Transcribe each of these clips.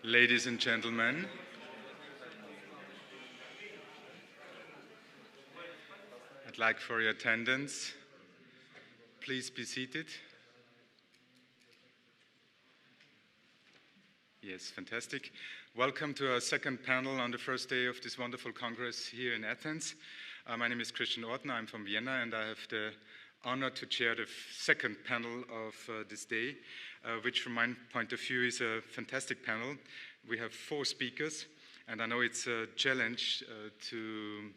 Ladies and gentlemen, I'd like for your attendance. Please be seated. Yes, fantastic. Welcome to our second panel on the first day of this wonderful Congress here in Athens. My name is Christian Ortner, I'm from Vienna, and I have the honor to chair the second panel of this day, which from my point of view is a fantastic panel. We have 4 speakers, and I know it's a challenge to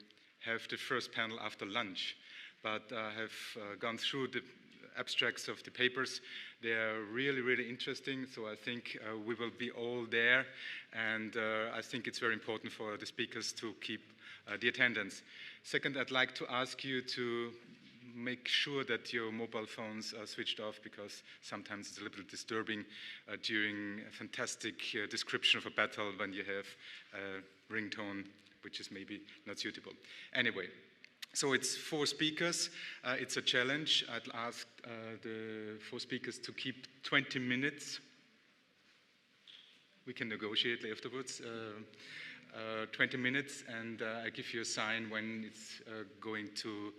have the first panel after lunch, but I have gone through the abstracts of the papers. They are really, really interesting, so I think we will be all there, and I think it's very important for the speakers to keep the attendance. Second, I'd like to ask you to make sure that your mobile phones are switched off, because sometimes it's a little disturbing during a fantastic description of a battle when you have a ringtone which is maybe not suitable. Anyway, so it's 4 speakers. It's a challenge. I'd ask the 4 speakers to keep 20 minutes. We can negotiate afterwards. 20 minutes, and I give you a sign when it's going to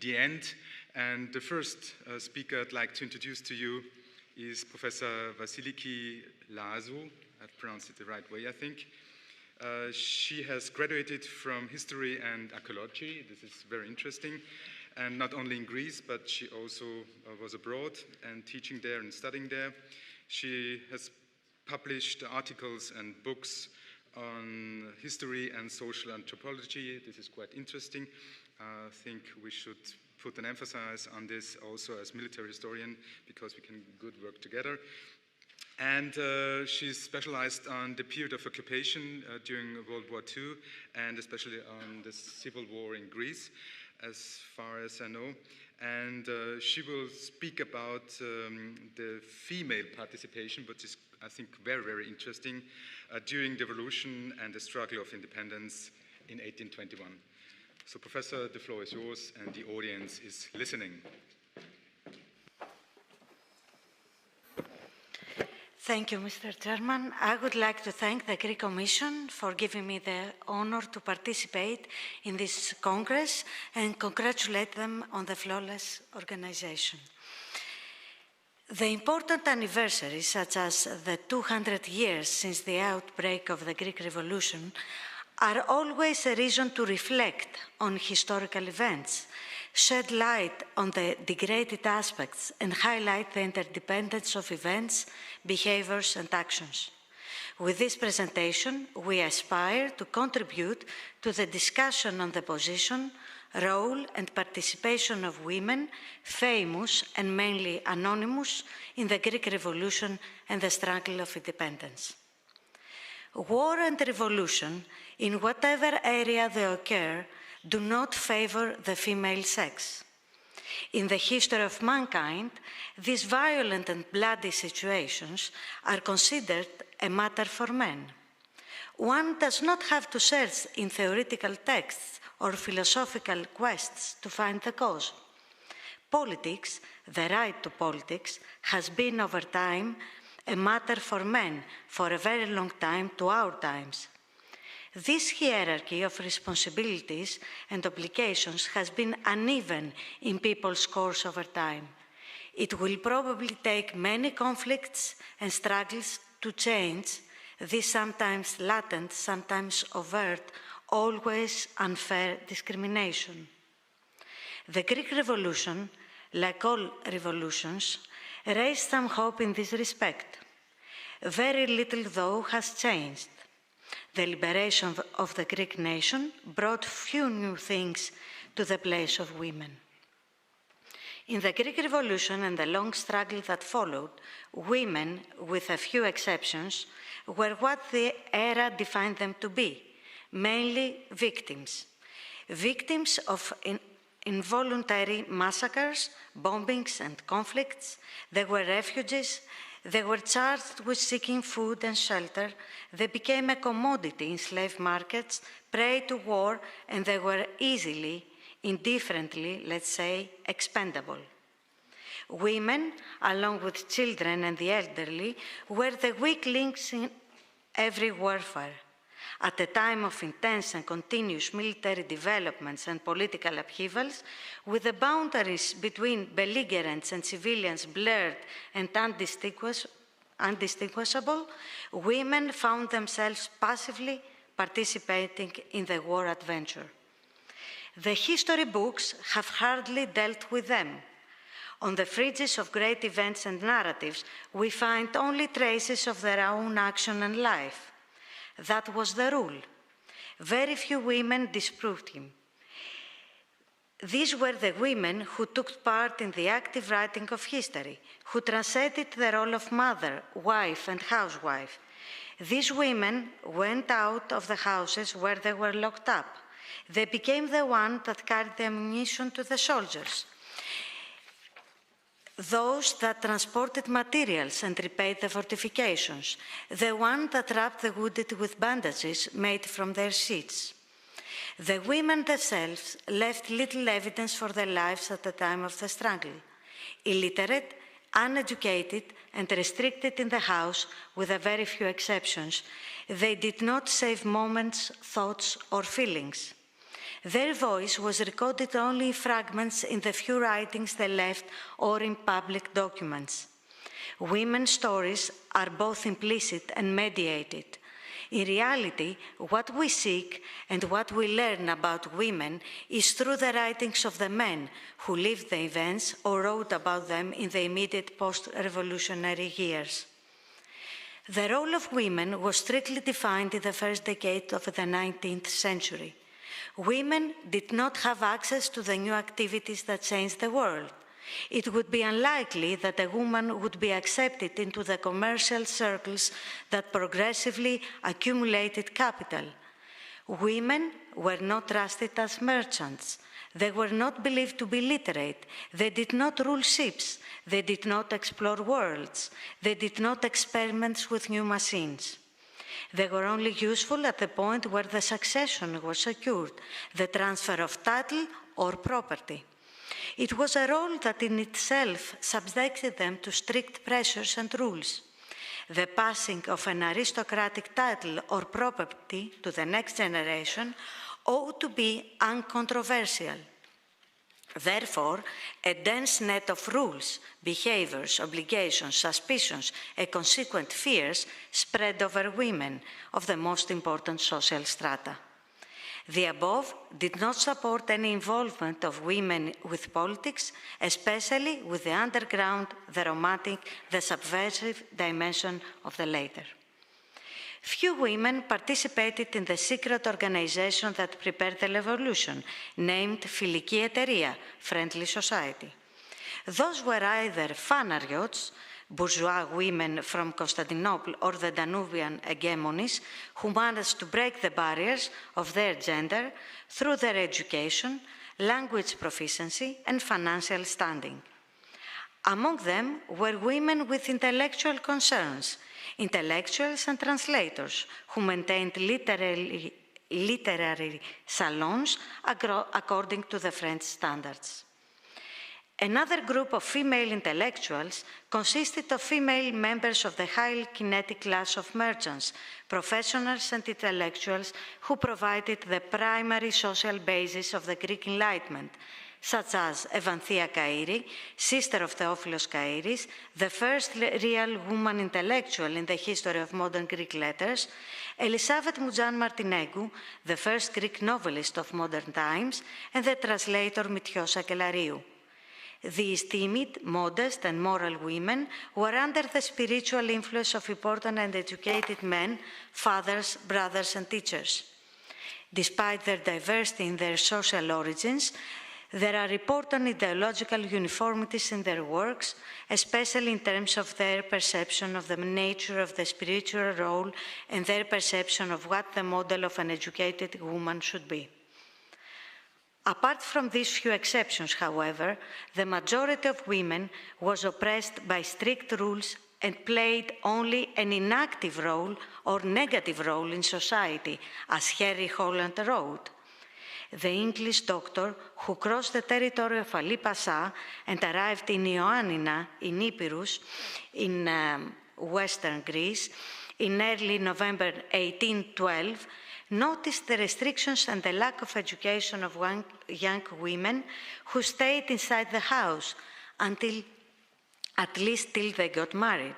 the end. And the first speaker I'd like to introduce to you is Professor Vasiliki Lazu. I've pronounced it the right way, I think. She has graduated from history and archaeology. This is very interesting. And not only in Greece, but she also was abroad and teaching there and studying there. She has published articles and books on history and social anthropology. This is quite interesting. I think we should put an emphasis on this also as military historian, because we can good work together. And she's specialized on the period of occupation during World War II, and especially on the civil war in Greece, as far as I know. And she will speak about the female participation, which is, I think, very, very interesting, during the revolution and the struggle of independence in 1821. So, Professor, the floor is yours, and the audience is listening. Thank you, Mr. Chairman. I would like to thank the Greek Commission for giving me the honor to participate in this Congress and congratulate them on the flawless organization. The important anniversaries, such as the 200 years since the outbreak of the Greek Revolution, are always a reason to reflect on historical events, shed light on the degraded aspects, and highlight the interdependence of events, behaviors, and actions. With this presentation, we aspire to contribute to the discussion on the position, role, and participation of women, famous and mainly anonymous, in the Greek Revolution and the struggle of independence. War and revolution, in whatever area they occur, do not favor the female sex. In the history of mankind, these violent and bloody situations are considered a matter for men. One does not have to search in theoretical texts or philosophical quests to find the cause. Politics, the right to politics, has been over time a matter for men for a very long time to our times. This hierarchy of responsibilities and obligations has been uneven in people's course over time. It will probably take many conflicts and struggles to change this sometimes latent, sometimes overt, always unfair discrimination. The Greek Revolution, like all revolutions, raised some hope in this respect. Very little, though, has changed. The liberation of the Greek nation brought few new things to the place of women. In the Greek Revolution and the long struggle that followed, women, with a few exceptions, were what the era defined them to be, mainly victims. Victims of involuntary massacres, bombings, and conflicts. They were refugees. They were charged with seeking food and shelter. They became a commodity in slave markets, prey to war, and they were easily, indifferently, let's say, expendable. Women, along with children and the elderly, were the weak links in every warfare. At a time of intense and continuous military developments and political upheavals, with the boundaries between belligerents and civilians blurred and undistinguishable, women found themselves passively participating in the war adventure. The history books have hardly dealt with them. On the fringes of great events and narratives, we find only traces of their own action and life. That was the rule. Very few women disproved him. These were the women who took part in the active writing of history, who transcended the role of mother, wife, and housewife. These women went out of the houses where they were locked up. They became the ones that carried the ammunition to the soldiers, those that transported materials and repaired the fortifications, the ones that wrapped the wounded with bandages made from their sheets. The women themselves left little evidence for their lives at the time of the struggle. Illiterate, uneducated, and restricted in the house, with a very few exceptions, they did not save moments, thoughts, or feelings. Their voice was recorded only in fragments in the few writings they left or in public documents. Women's stories are both implicit and mediated. In reality, what we seek and what we learn about women is through the writings of the men who lived the events or wrote about them in the immediate post-revolutionary years. The role of women was strictly defined in the first decade of the 19th century. Women did not have access to the new activities that changed the world. It would be unlikely that a woman would be accepted into the commercial circles that progressively accumulated capital. Women were not trusted as merchants. They were not believed to be literate. They did not rule ships. They did not explore worlds. They did not experiment with new machines. They were only useful at the point where the succession was secured, the transfer of title or property. It was a role that in itself subjected them to strict pressures and rules. The passing of an aristocratic title or property to the next generation ought to be uncontroversial. Therefore, a dense net of rules, behaviors, obligations, suspicions, and consequent fears spread over women of the most important social strata. The above did not support any involvement of women with politics, especially with the underground, the romantic, the subversive dimension of the latter. Few women participated in the secret organization that prepared the revolution, named Φιλική Εταιρεία, Friendly Society. Those were either fanariots, bourgeois women from Constantinople or the Danubian hegemonies who managed to break the barriers of their gender through their education, language proficiency, and financial standing. Among them were women with intellectual concerns, intellectuals and translators who maintained literary salons according to the French standards. Another group of female intellectuals consisted of female members of the highly kinetic class of merchants, professionals and intellectuals who provided the primary social basis of the Greek Enlightenment, such as Evanthia Kairi, sister of Theophilos Kairis, the first real woman intellectual in the history of modern Greek letters, Elisaveta Moudjan Martinegu, the first Greek novelist of modern times, and the translator Mithios Sakellariou. These timid, modest, and moral women were under the spiritual influence of important and educated men, fathers, brothers, and teachers. Despite their diversity in their social origins, there are important ideological uniformities in their works, especially in terms of their perception of the nature of the spiritual role and their perception of what the model of an educated woman should be. Apart from these few exceptions, however, the majority of women was oppressed by strict rules and played only an inactive role or negative role in society, as Henry Holland wrote. The English doctor who crossed the territory of Ali Pasha and arrived in Ioannina in Epirus in Western Greece, in early November 1812, noticed the restrictions and the lack of education of young women who stayed inside the house until, at least till they got married.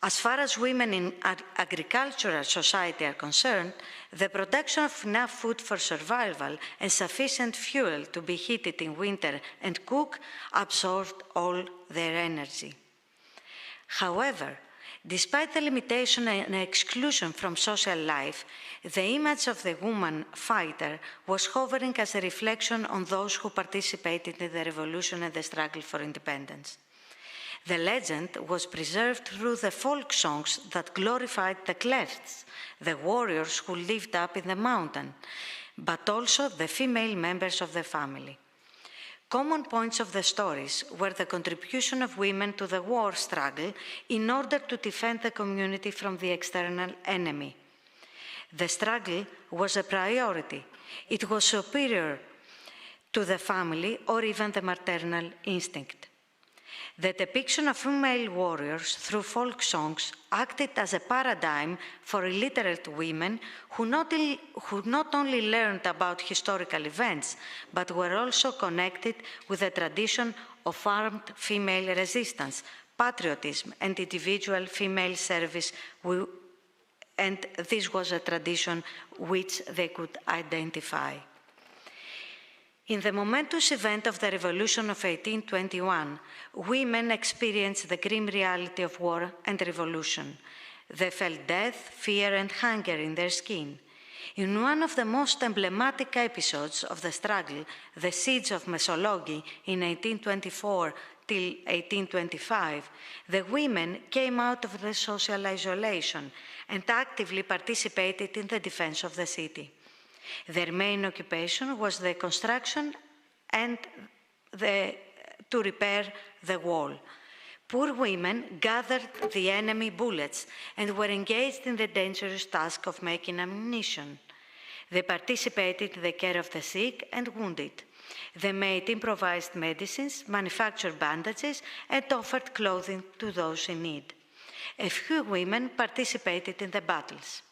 As far as women in agricultural society are concerned, the production of enough food for survival and sufficient fuel to be heated in winter and cook absorbed all their energy. However, despite the limitation and exclusion from social life, the image of the woman fighter was hovering as a reflection on those who participated in the revolution and the struggle for independence. The legend was preserved through the folk songs that glorified the Klefts, the warriors who lived up in the mountain, but also the female members of the family. Common points of the stories were the contribution of women to the war struggle in order to defend the community from the external enemy. The struggle was a priority. It was superior to the family or even the maternal instinct. The depiction of female warriors through folk songs acted as a paradigm for illiterate women who not only learned about historical events, but were also connected with the tradition of armed female resistance, patriotism, and individual female service, and this was a tradition which they could identify. In the momentous event of the Revolution of 1821, women experienced the grim reality of war and revolution. They felt death, fear, and hunger in their skin. In one of the most emblematic episodes of the struggle, the siege of Mesologi in 1824 till 1825, the women came out of their social isolation and actively participated in the defense of the city. Their main occupation was the construction and to repair the wall. Poor women gathered the enemy bullets and were engaged in the dangerous task of making ammunition. They participated in the care of the sick and wounded. They made improvised medicines, manufactured bandages, and offered clothing to those in need. A few women participated in the battles.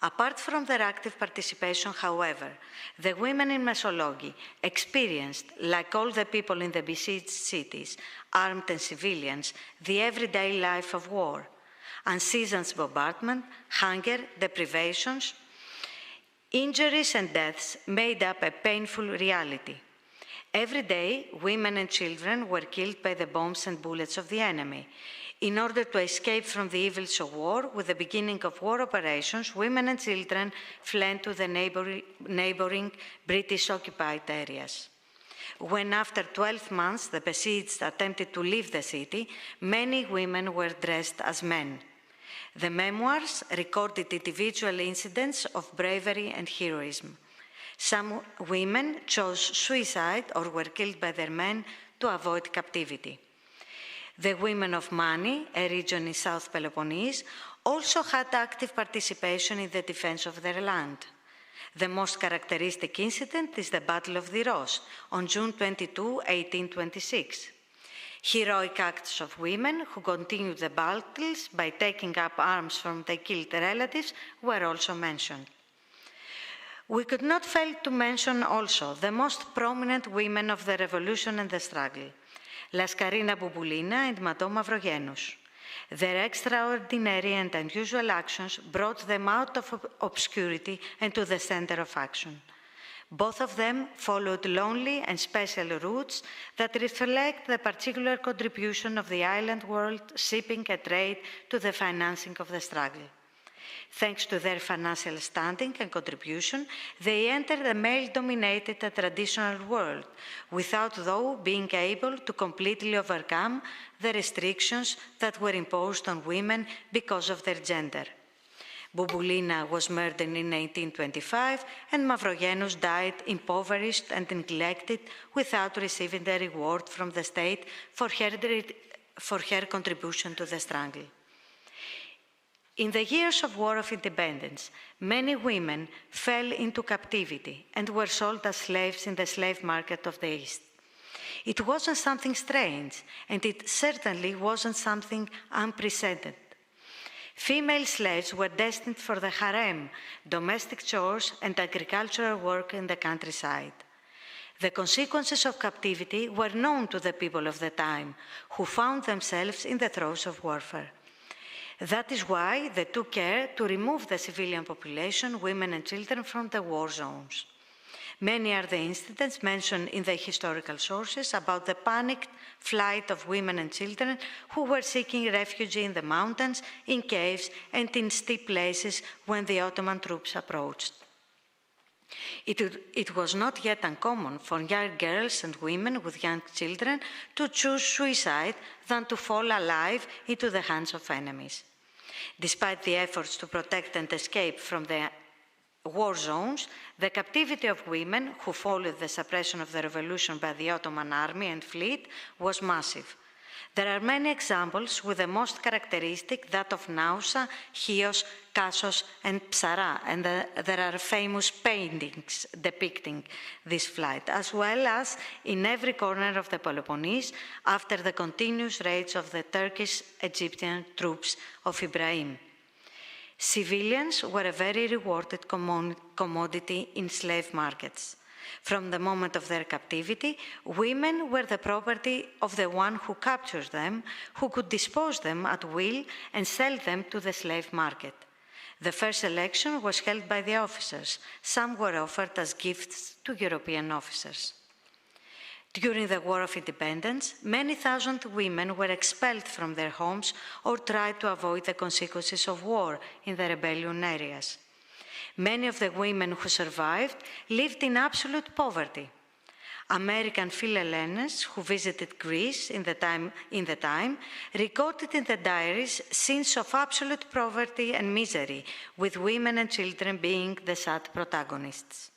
Apart from their active participation, however, the women in Mesologi experienced, like all the people in the besieged cities, armed and civilians, the everyday life of war. Unceasing bombardment, hunger, deprivations, injuries and deaths made up a painful reality. Every day, women and children were killed by the bombs and bullets of the enemy. In order to escape from the evils of war, with the beginning of war operations, women and children fled to the neighboring British-occupied areas. When, after 12 months, the besieged attempted to leave the city, many women were dressed as men. The memoirs recorded individual incidents of bravery and heroism. Some women chose suicide or were killed by their men to avoid captivity. The women of Mani, a region in South Peloponnese, also had active participation in the defense of their land. The most characteristic incident is the Battle of Diros on June 22, 1826. Heroic acts of women who continued the battles by taking up arms from their killed relatives were also mentioned. We could not fail to mention also the most prominent women of the revolution and the struggle, Laskarina Bouboulina and Madame Mavrogenous. Their extraordinary and unusual actions brought them out of obscurity and to the center of action. Both of them followed lonely and special routes that reflect the particular contribution of the island world, shipping and trade to the financing of the struggle. Thanks to their financial standing and contribution, they entered a male-dominated and traditional world, without, though, being able to completely overcome the restrictions that were imposed on women because of their gender. Bouboulina was murdered in 1825, and Mavrogenous died impoverished and neglected without receiving the reward from the state for her contribution to the struggle. In the years of War of Independence, many women fell into captivity and were sold as slaves in the slave market of the East. It wasn't something strange, and it certainly wasn't something unprecedented. Female slaves were destined for the harem, domestic chores, and agricultural work in the countryside. The consequences of captivity were known to the people of the time, who found themselves in the throes of warfare. That is why they took care to remove the civilian population, women and children, from the war zones. Many are the incidents mentioned in the historical sources about the panicked flight of women and children who were seeking refuge in the mountains, in caves, and in steep places when the Ottoman troops approached. It was not yet uncommon for young girls and women with young children to choose suicide than to fall alive into the hands of enemies. Despite the efforts to protect and escape from the war zones, the captivity of women who followed the suppression of the revolution by the Ottoman army and fleet was massive. There are many examples, with the most characteristic that of Nausa, Chios, Kassos, and Psara, and there are famous paintings depicting this flight, as well as in every corner of the Peloponnese after the continuous raids of the Turkish-Egyptian troops of Ibrahim. Civilians were a very rewarded commodity in slave markets. From the moment of their captivity, women were the property of the one who captured them, who could dispose them at will and sell them to the slave market. The first selection was held by the officers. Some were offered as gifts to European officers. During the War of Independence, many thousand women were expelled from their homes or tried to avoid the consequences of war in the rebellion areas. Many of the women who survived lived in absolute poverty. American Philhellenes who visited Greece in the time recorded in the diaries scenes of absolute poverty and misery, with women and children being the sad protagonists.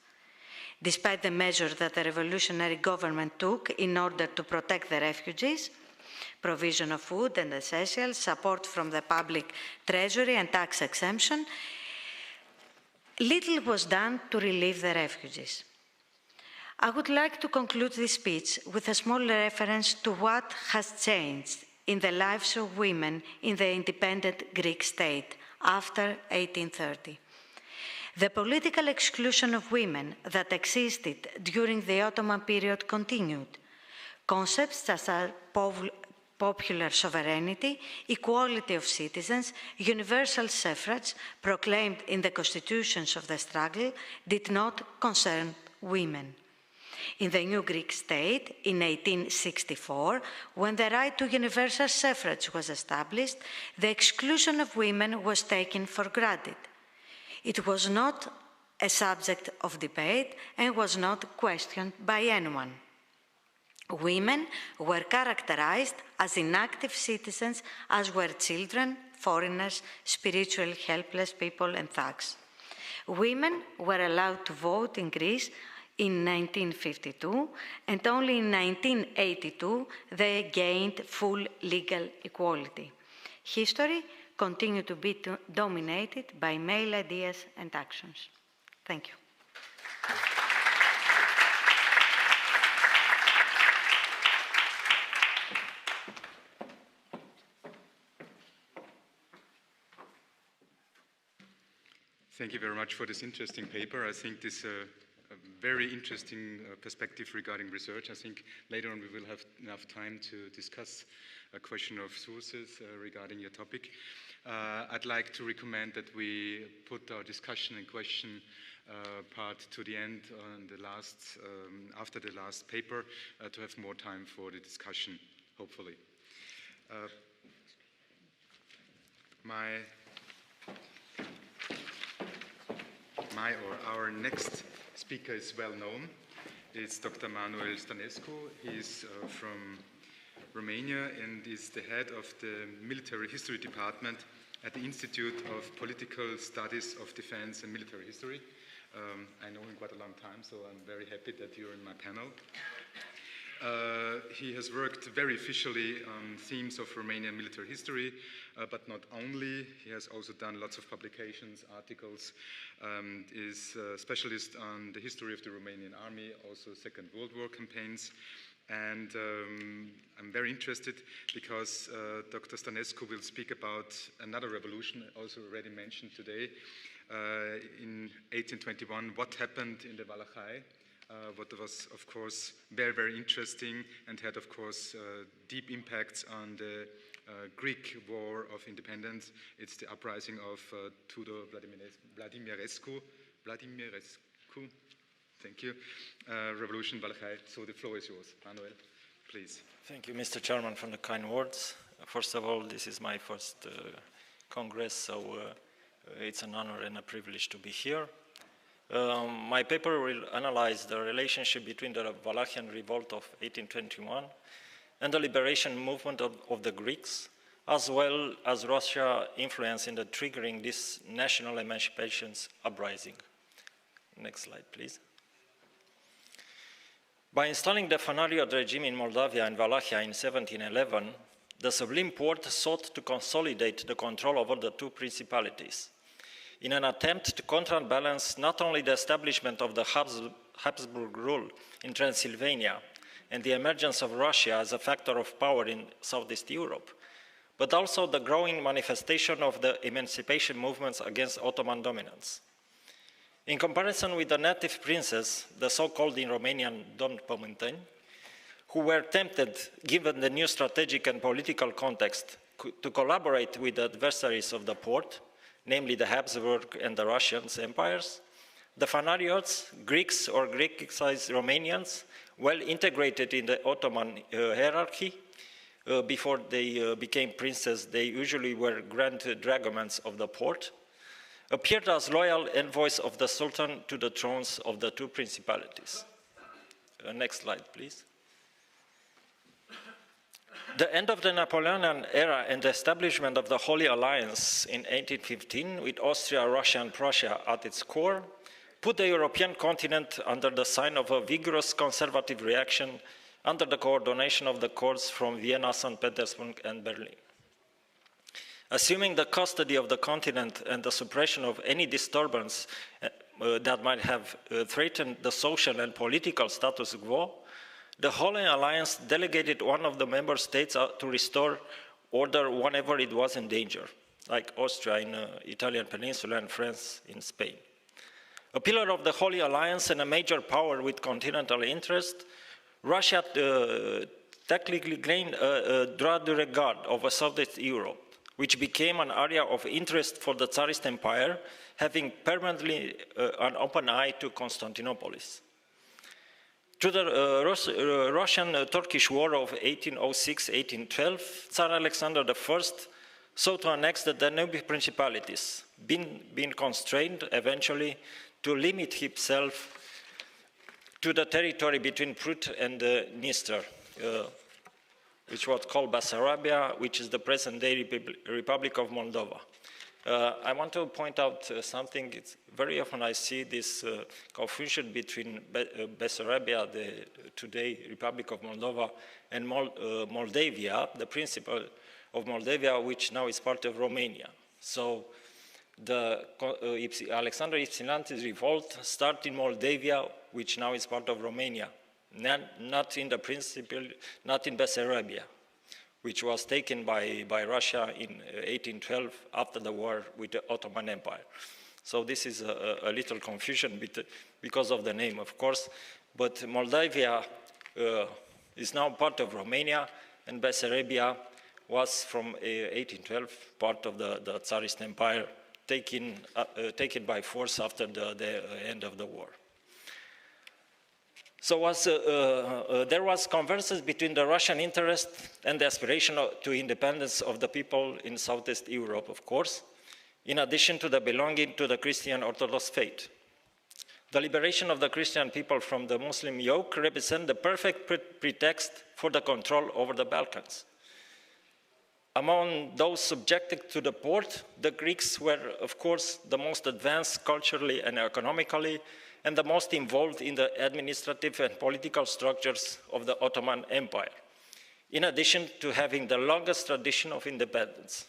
Despite the measures that the revolutionary government took in order to protect the refugees, provision of food and essentials, support from the public treasury and tax exemption, little was done to relieve the refugees. I would like to conclude this speech with a small reference to what has changed in the lives of women in the independent Greek state after 1830. The political exclusion of women that existed during the Ottoman period continued. Concepts such as popular sovereignty, equality of citizens, universal suffrage, proclaimed in the constitutions of the struggle, did not concern women. In the new Greek state, in 1864, when the right to universal suffrage was established, the exclusion of women was taken for granted. It was not a subject of debate and was not questioned by anyone. Women were characterized as inactive citizens, as were children, foreigners, spiritually helpless people, and thugs. Women were allowed to vote in Greece in 1952, and only in 1982 they gained full legal equality. History continued to be dominated by male ideas and actions. Thank you. Thank you very much for this interesting paper. I think this a very interesting perspective regarding research. I think later on we will have enough time to discuss a question of sources regarding your topic. I'd like to recommend that we put our discussion and question part to the end on the last, after the last paper, to have more time for the discussion, hopefully. Our next speaker is well known. It's Dr. Manuel Stănescu. He's from Romania and is the head of the Military History Department at the Institute of Political Studies of Defense and Military History. I know him quite a long time, so I'm very happy that you're in my panel. He has worked very officially on themes of Romanian military history, but not only. He has also done lots of publications, articles, is a specialist on the history of the Romanian army, also Second World War campaigns, And I'm very interested because Dr. Stănescu will speak about another revolution, also already mentioned today, in 1821, what happened in the Walachei, what was, of course, very, very interesting and had, of course, deep impacts on the Greek War of Independence. It's the uprising of Tudor Vladimirescu. Thank you. Revolution Walachei. So the floor is yours. Manuel, please. Thank you, Mr. Chairman, for the kind words. First of all, this is my first Congress, so it's an honor and a privilege to be here. My paper will analyze the relationship between the Wallachian revolt of 1821 and the liberation movement of the Greeks, as well as Russia's influence in the triggering this national emancipation's uprising. Next slide, please. By installing the Fanariot regime in Moldavia and Wallachia in 1711, the Sublime Porte sought to consolidate the control over the two principalities in an attempt to counterbalance not only the establishment of the Habsburg rule in Transylvania and the emergence of Russia as a factor of power in Southeast Europe, but also the growing manifestation of the emancipation movements against Ottoman dominance. In comparison with the native princes, the so-called in Romanian domni pământeni, who were tempted, given the new strategic and political context, to collaborate with the adversaries of the Porte, namely the Habsburg and the Russian empires, the Fanariots, Greeks or Greek-sized Romanians, well integrated in the Ottoman hierarchy. Before they became princes, they usually were grand dragomans of the Porte, appeared as loyal envoys of the Sultan to the thrones of the two principalities. Next slide, please. The end of the Napoleonic era and the establishment of the Holy Alliance in 1815, with Austria, Russia, and Prussia at its core, put the European continent under the sign of a vigorous conservative reaction under the coordination of the courts from Vienna, St. Petersburg, and Berlin. Assuming the custody of the continent and the suppression of any disturbance that might have threatened the social and political status quo, the Holy Alliance delegated one of the member states to restore order whenever it was in danger, like Austria in the Italian peninsula and France in Spain. A pillar of the Holy Alliance and a major power with continental interest, Russia technically gained a droit de regard over Southeast Europe, which became an area of interest for the Tsarist Empire, having permanently an open eye to Constantinople. Through the Russian-Turkish War of 1806-1812, Tsar Alexander I sought to annex the Danube principalities, being constrained eventually to limit himself to the territory between Prut and Dniester, which was called Bessarabia, which is the present-day Republic of Moldova. I want to point out something. It's very often I see this confusion between Bessarabia, the today Republic of Moldova, and Moldavia, the principle of Moldavia, which now is part of Romania. So the Alexander Ypsilantis revolt started in Moldavia, which now is part of Romania, not in the principle, not in Bessarabia, which was taken by Russia in 1812 after the war with the Ottoman Empire. So this is a little confusion because of the name, of course, but Moldavia is now part of Romania, and Bessarabia was from 1812 part of the Tsarist Empire, taken by force after the end of the war. So there was convergence between the Russian interest and the aspiration to independence of the people in Southeast Europe, of course, in addition to the belonging to the Christian Orthodox faith. The liberation of the Christian people from the Muslim yoke represents the perfect pretext for the control over the Balkans. Among those subjected to the Porte, the Greeks were, of course, the most advanced culturally and economically, and the most involved in the administrative and political structures of the Ottoman Empire, in addition to having the longest tradition of independence.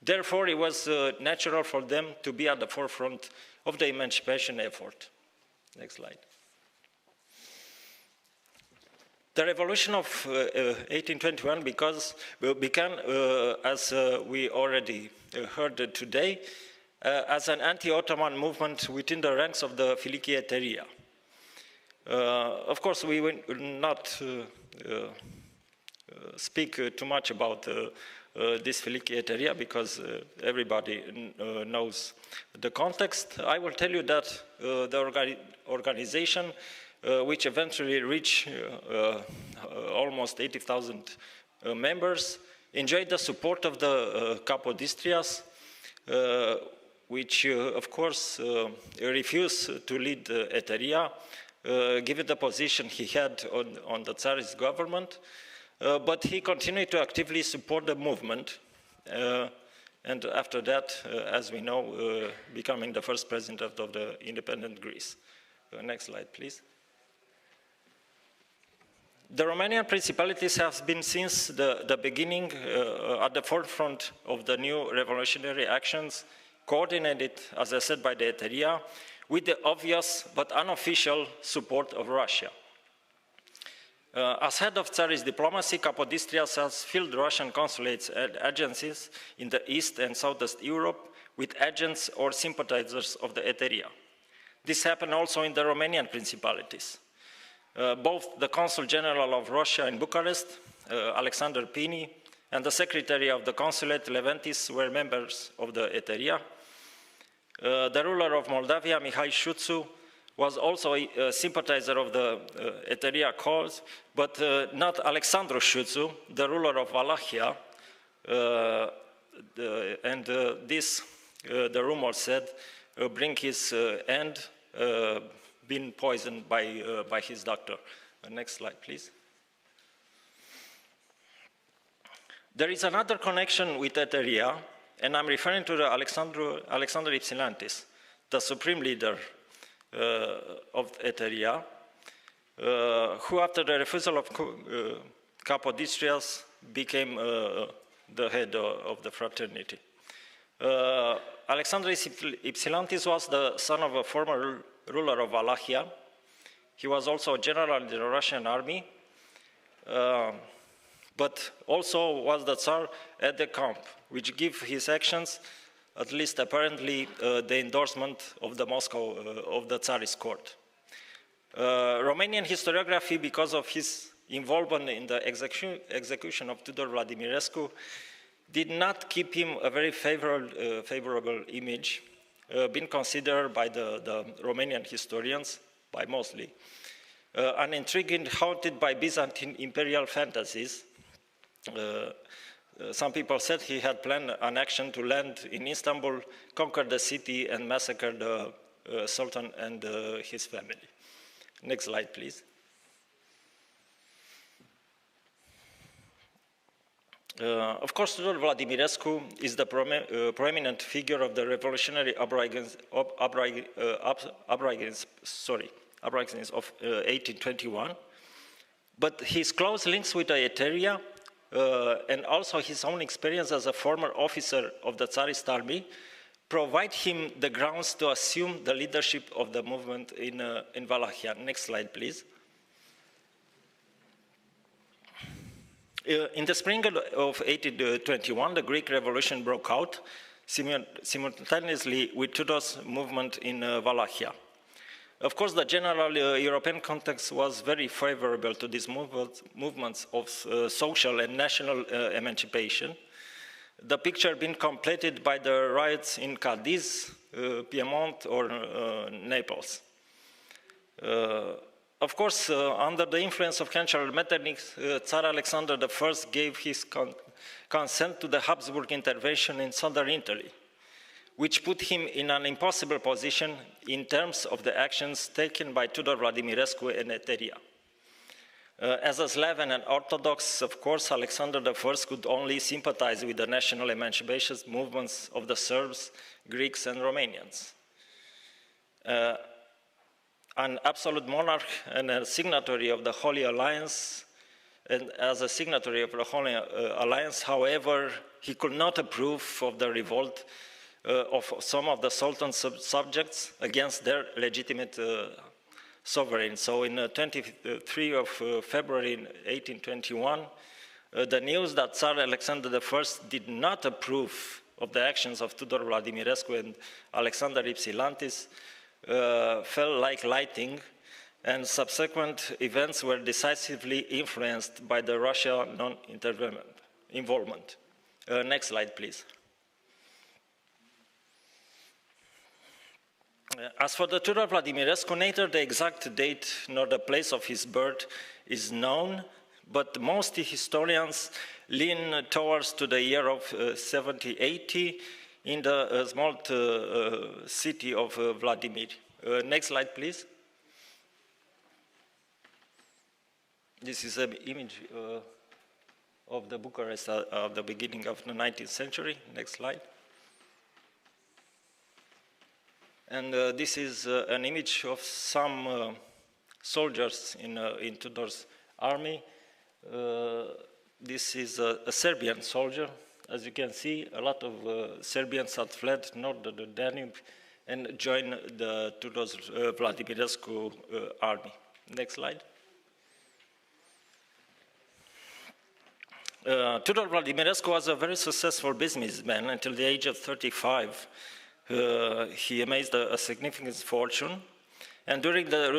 Therefore, it was natural for them to be at the forefront of the emancipation effort. Next slide. The revolution of 1821 began, as we already heard today, as an anti-Ottoman movement within the ranks of the Filiki Eteria. Of course, we will not speak too much about this Filiki Eteria because everybody knows the context. I will tell you that the organization, which eventually reached almost 80,000 members, enjoyed the support of the Capodistrias, which, of course, refused to lead Eteria, given the position he had on the Tsarist government. But he continued to actively support the movement, and after that, as we know, becoming the first president of the independent Greece. Next slide, please. The Romanian principalities have been since the beginning at the forefront of the new revolutionary actions, coordinated, as I said, by the Eteria, with the obvious but unofficial support of Russia. As head of Tsarist diplomacy, Capodistrias has filled Russian consulates and agencies in the East and Southeast Europe with agents or sympathizers of the Eteria. This happened also in the Romanian principalities. Both the Consul General of Russia in Bucharest, Alexander Pini, and the Secretary of the Consulate, Leventis, were members of the Eteria. The ruler of Moldavia, Mihai Șuțu, was also a sympathizer of the Eteria cause, but not Alexandru Șuțu, the ruler of Wallachia, and this, the rumor said, bring his end, been poisoned by his doctor. Next slide, please. There is another connection with Eteria, and I'm referring to the Alexander Ypsilantis, the supreme leader of Eteria, who after the refusal of Capodistrias became the head of the fraternity. Alexander Ypsilantis was the son of a former ruler of Wallachia. He was also a general in the Russian army, but also was the Tsar at the camp, which gave his actions, at least apparently, the endorsement of the Moscow, of the Tsarist court. Romanian historiography, because of his involvement in the execution of Tudor Vladimirescu, did not keep him a very favorable image, been considered by the Romanian historians, by mostly, an intriguing, haunted by Byzantine imperial fantasies. Some people said he had planned an action to land in Istanbul, conquer the city, and massacre the Sultan and his family. Next slide, please. Of course, Tudor Vladimirescu is the prominent figure of the revolutionary uprisings of 1821, but his close links with the Eteria and also his own experience as a former officer of the Tsarist army provide him the grounds to assume the leadership of the movement in Wallachia. Next slide, please. In the spring of 1821, the Greek Revolution broke out simultaneously with Tudor's movement in Wallachia. Of course, the general European context was very favorable to these movements of social and national emancipation. The picture being completed by the riots in Cadiz, Piedmont, or Naples. Of course, under the influence of Chancellor Metternich, Tsar Alexander I gave his consent to the Habsburg intervention in southern Italy, which put him in an impossible position in terms of the actions taken by Tudor Vladimirescu and Eteria. As a Slav and an Orthodox, of course, Alexander I could only sympathize with the national emancipation movements of the Serbs, Greeks, and Romanians. An absolute monarch and a signatory of the Holy Alliance, and as a signatory of the Holy Alliance, however, he could not approve of the revolt of some of the Sultan's subjects against their legitimate sovereign. So in 23 of February 1821, the news that Tsar Alexander I did not approve of the actions of Tudor Vladimirescu and Alexander Ypsilantis fell like lightning, and subsequent events were decisively influenced by the Russia non-involvement. Next slide, please. As for the Tudor Vladimirescu, neither the exact date nor the place of his birth is known, but most historians lean towards to the year of 7080 in the small city of Vladimir. Next slide, please. This is an image of the Bucharest at the beginning of the 19th century. Next slide. And this is an image of some soldiers in Tudor's army. This is a Serbian soldier. As you can see, a lot of Serbians had fled north of the Danube and joined the Tudor's Vladimirescu army. Next slide. Tudor Vladimirescu was a very successful businessman until the age of 35. He amassed a significant fortune, and during the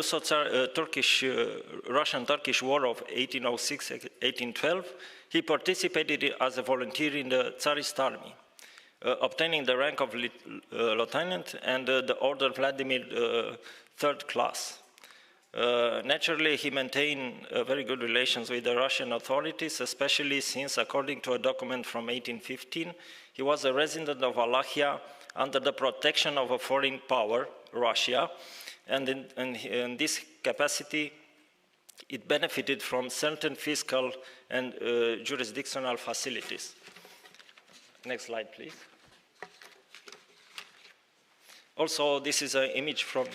Russian-Turkish War of 1806-1812, he participated as a volunteer in the Tsarist army, obtaining the rank of lieutenant and the order Vladimir third class. Naturally, he maintained very good relations with the Russian authorities, especially since, according to a document from 1815, he was a resident of Wallachia under the protection of a foreign power, Russia, and in this capacity, it benefited from certain fiscal and jurisdictional facilities. Next slide, please. Also, this is an image from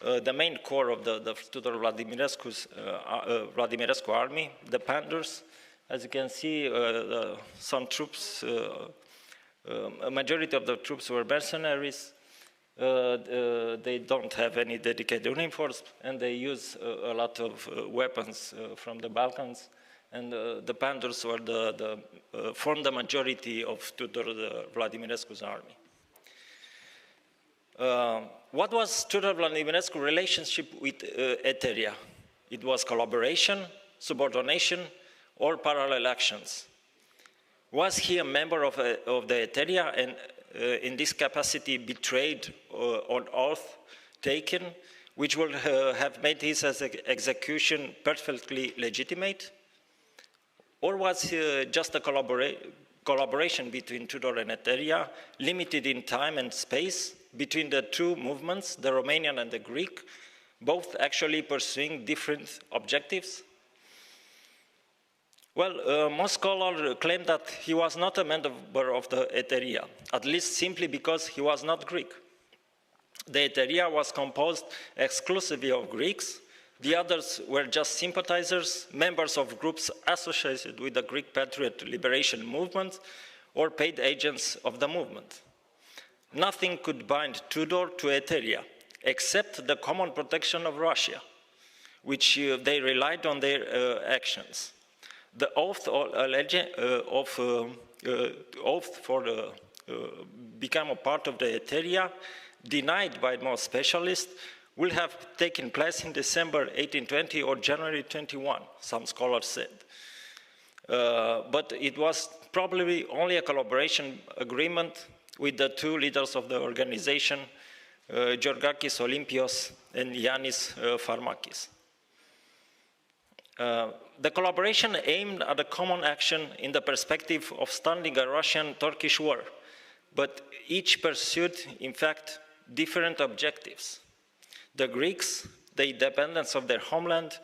the main core of the Tudor Vladimirescu army, the Panthers. As you can see, some troops, a majority of the troops were mercenaries. They don't have any dedicated uniforms, and they use a lot of weapons from the Balkans. And the Panthers were formed the majority of Tudor Vladimirescu's army. What was Tudor Vladimirescu's relationship with Eteria? It was collaboration, subordination, or parallel actions. Was he a member of the Eteria and in this capacity betrayed on oath taken, which would have made his execution perfectly legitimate? Or was just a collaboration between Tudor and Eteria, limited in time and space, between the two movements, the Romanian and the Greek, both actually pursuing different objectives? Well, most scholars claim that he was not a member of the Eteria, at least simply because he was not Greek. The Eteria was composed exclusively of Greeks. The others were just sympathizers, members of groups associated with the Greek Patriot Liberation Movement, or paid agents of the movement. Nothing could bind Tudor to Eteria, except the common protection of Russia, which they relied on their actions. The oath for become a part of the Eteria, denied by most specialists, will have taken place in December 1820 or January 21, some scholars said. But it was probably only a collaboration agreement with the two leaders of the organization, Georgakis Olympios and Yanis Pharmakis. The collaboration aimed at a common action in the perspective of stunning a Russian-Turkish war, but each pursued, in fact, different objectives. The Greeks, the independence of their homeland,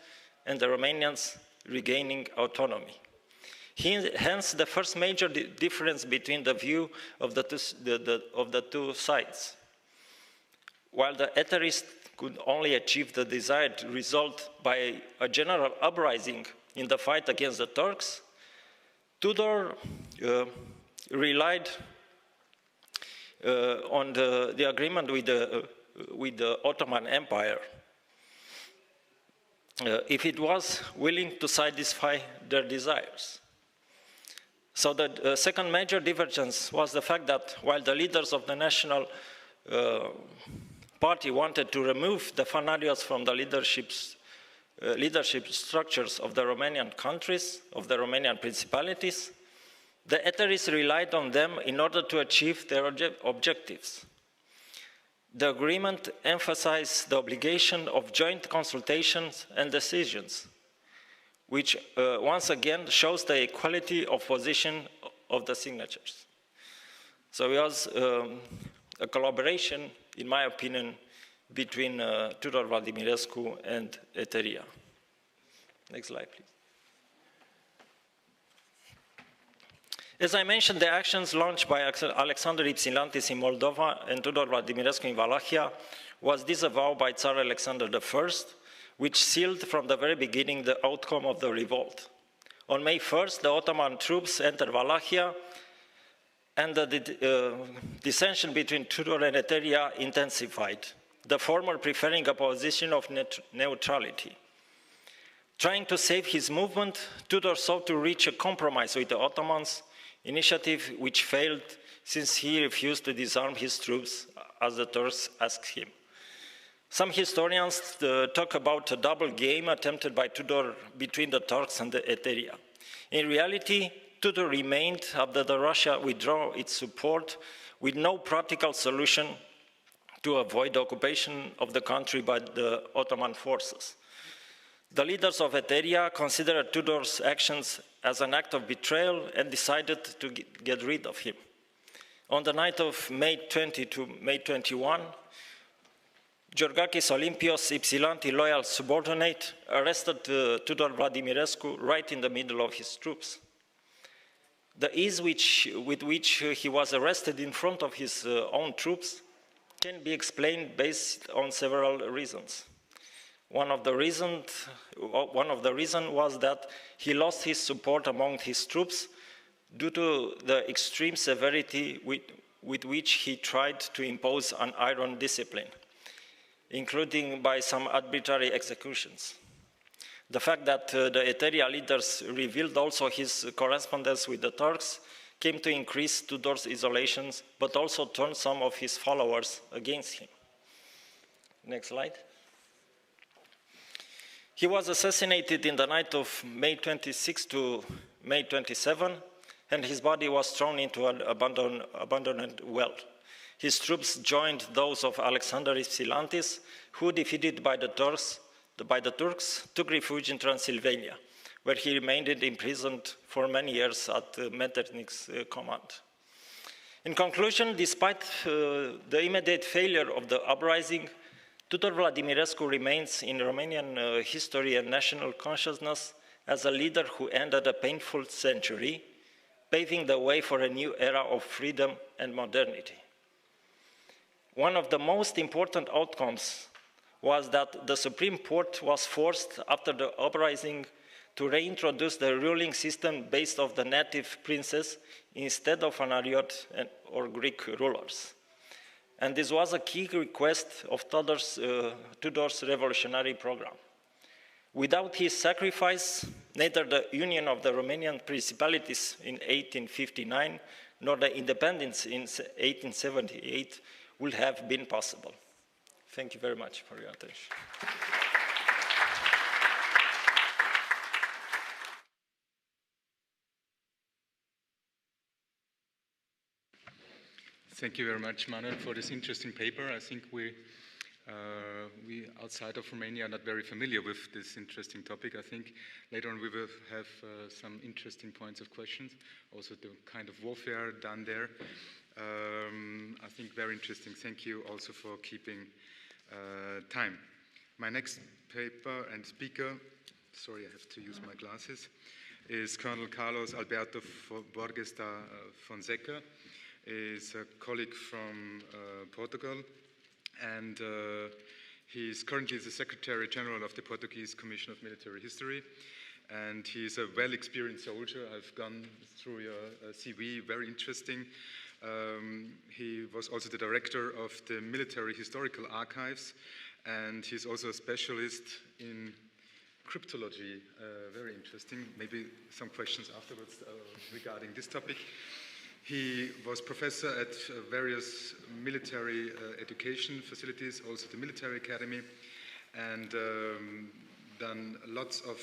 and the Romanians regaining autonomy. Hence, the first major difference between the view of the two sides. While the Eterists could only achieve the desired result by a general uprising in the fight against the Turks, Tudor relied on the agreement with the Ottoman Empire. if it was willing to satisfy their desires. So the second major divergence was the fact that while the leaders of the National Party wanted to remove the fanarios from the leadership structures of the Romanian countries, of the Romanian principalities, the eteries relied on them in order to achieve their objectives. The agreement emphasized the obligation of joint consultations and decisions, which once again shows the equality of position of the signatures. So it was a collaboration, in my opinion, between Tudor Vladimirescu and Eteria. Next slide, please. As I mentioned, the actions launched by Alexander Ypsilantis in Moldova and Tudor Vladimirescu in Wallachia was disavowed by Tsar Alexander I, which sealed from the very beginning the outcome of the revolt. On May 1st, the Ottoman troops entered Wallachia, and the dissension between Tudor and Eteria intensified, the former preferring a position of neutrality. Trying to save his movement, Tudor sought to reach a compromise with the Ottomans, initiative which failed since he refused to disarm his troops as the Turks asked him. Some historians talk about a double game attempted by Tudor between the Turks and the Eteria. In reality, Tudor remained after Russia withdrew its support with no practical solution to avoid the occupation of the country by the Ottoman forces. The leaders of Eteria considered Tudor's actions as an act of betrayal and decided to get rid of him. On the night of May 20 to May 21, Georgakis Olympios, Ypsilanti loyal subordinate, arrested Tudor Vladimirescu right in the middle of his troops. The ease with which he was arrested in front of his own troops can be explained based on several reasons. One of the reasons was that he lost his support among his troops due to the extreme severity with which he tried to impose an iron discipline, including by some arbitrary executions. The fact that the Eteria leaders revealed also his correspondence with the Turks came to increase Tudor's isolation, but also turned some of his followers against him. Next slide. He was assassinated in the night of May 26 to May 27, and his body was thrown into an abandoned well. His troops joined those of Alexander Ypsilantis, who, defeated by the Turks, took refuge in Transylvania, where he remained imprisoned for many years at Metternich's command. In conclusion, despite the immediate failure of the uprising, Tudor Vladimirescu remains in Romanian history and national consciousness as a leader who ended a painful century, paving the way for a new era of freedom and modernity. One of the most important outcomes was that the Supreme Court was forced, after the uprising, to reintroduce the ruling system based on the native princes instead of an Ariot or Greek rulers. And this was a key request of Tudor's revolutionary program. Without his sacrifice, neither the union of the Romanian principalities in 1859 nor the independence in 1878 would have been possible. Thank you very much for your attention. Thank you very much, Manuel, for this interesting paper. I think we outside of Romania are not very familiar with this interesting topic. I think later on we will have some interesting points of questions, also the kind of warfare done there. I think very interesting. Thank you also for keeping time. My next paper and speaker, sorry, I have to use my glasses, is Colonel Carlos Alberto Borges da Fonseca. Is a colleague from Portugal, and he's currently the Secretary General of the Portuguese Commission of Military History, and he's a well-experienced soldier. I've gone through your CV, very interesting. He was also the director of the Military Historical Archives, and he's also a specialist in cryptology, very interesting. Maybe some questions afterwards regarding this topic. He was professor at various military education facilities, also the military academy, and done lots of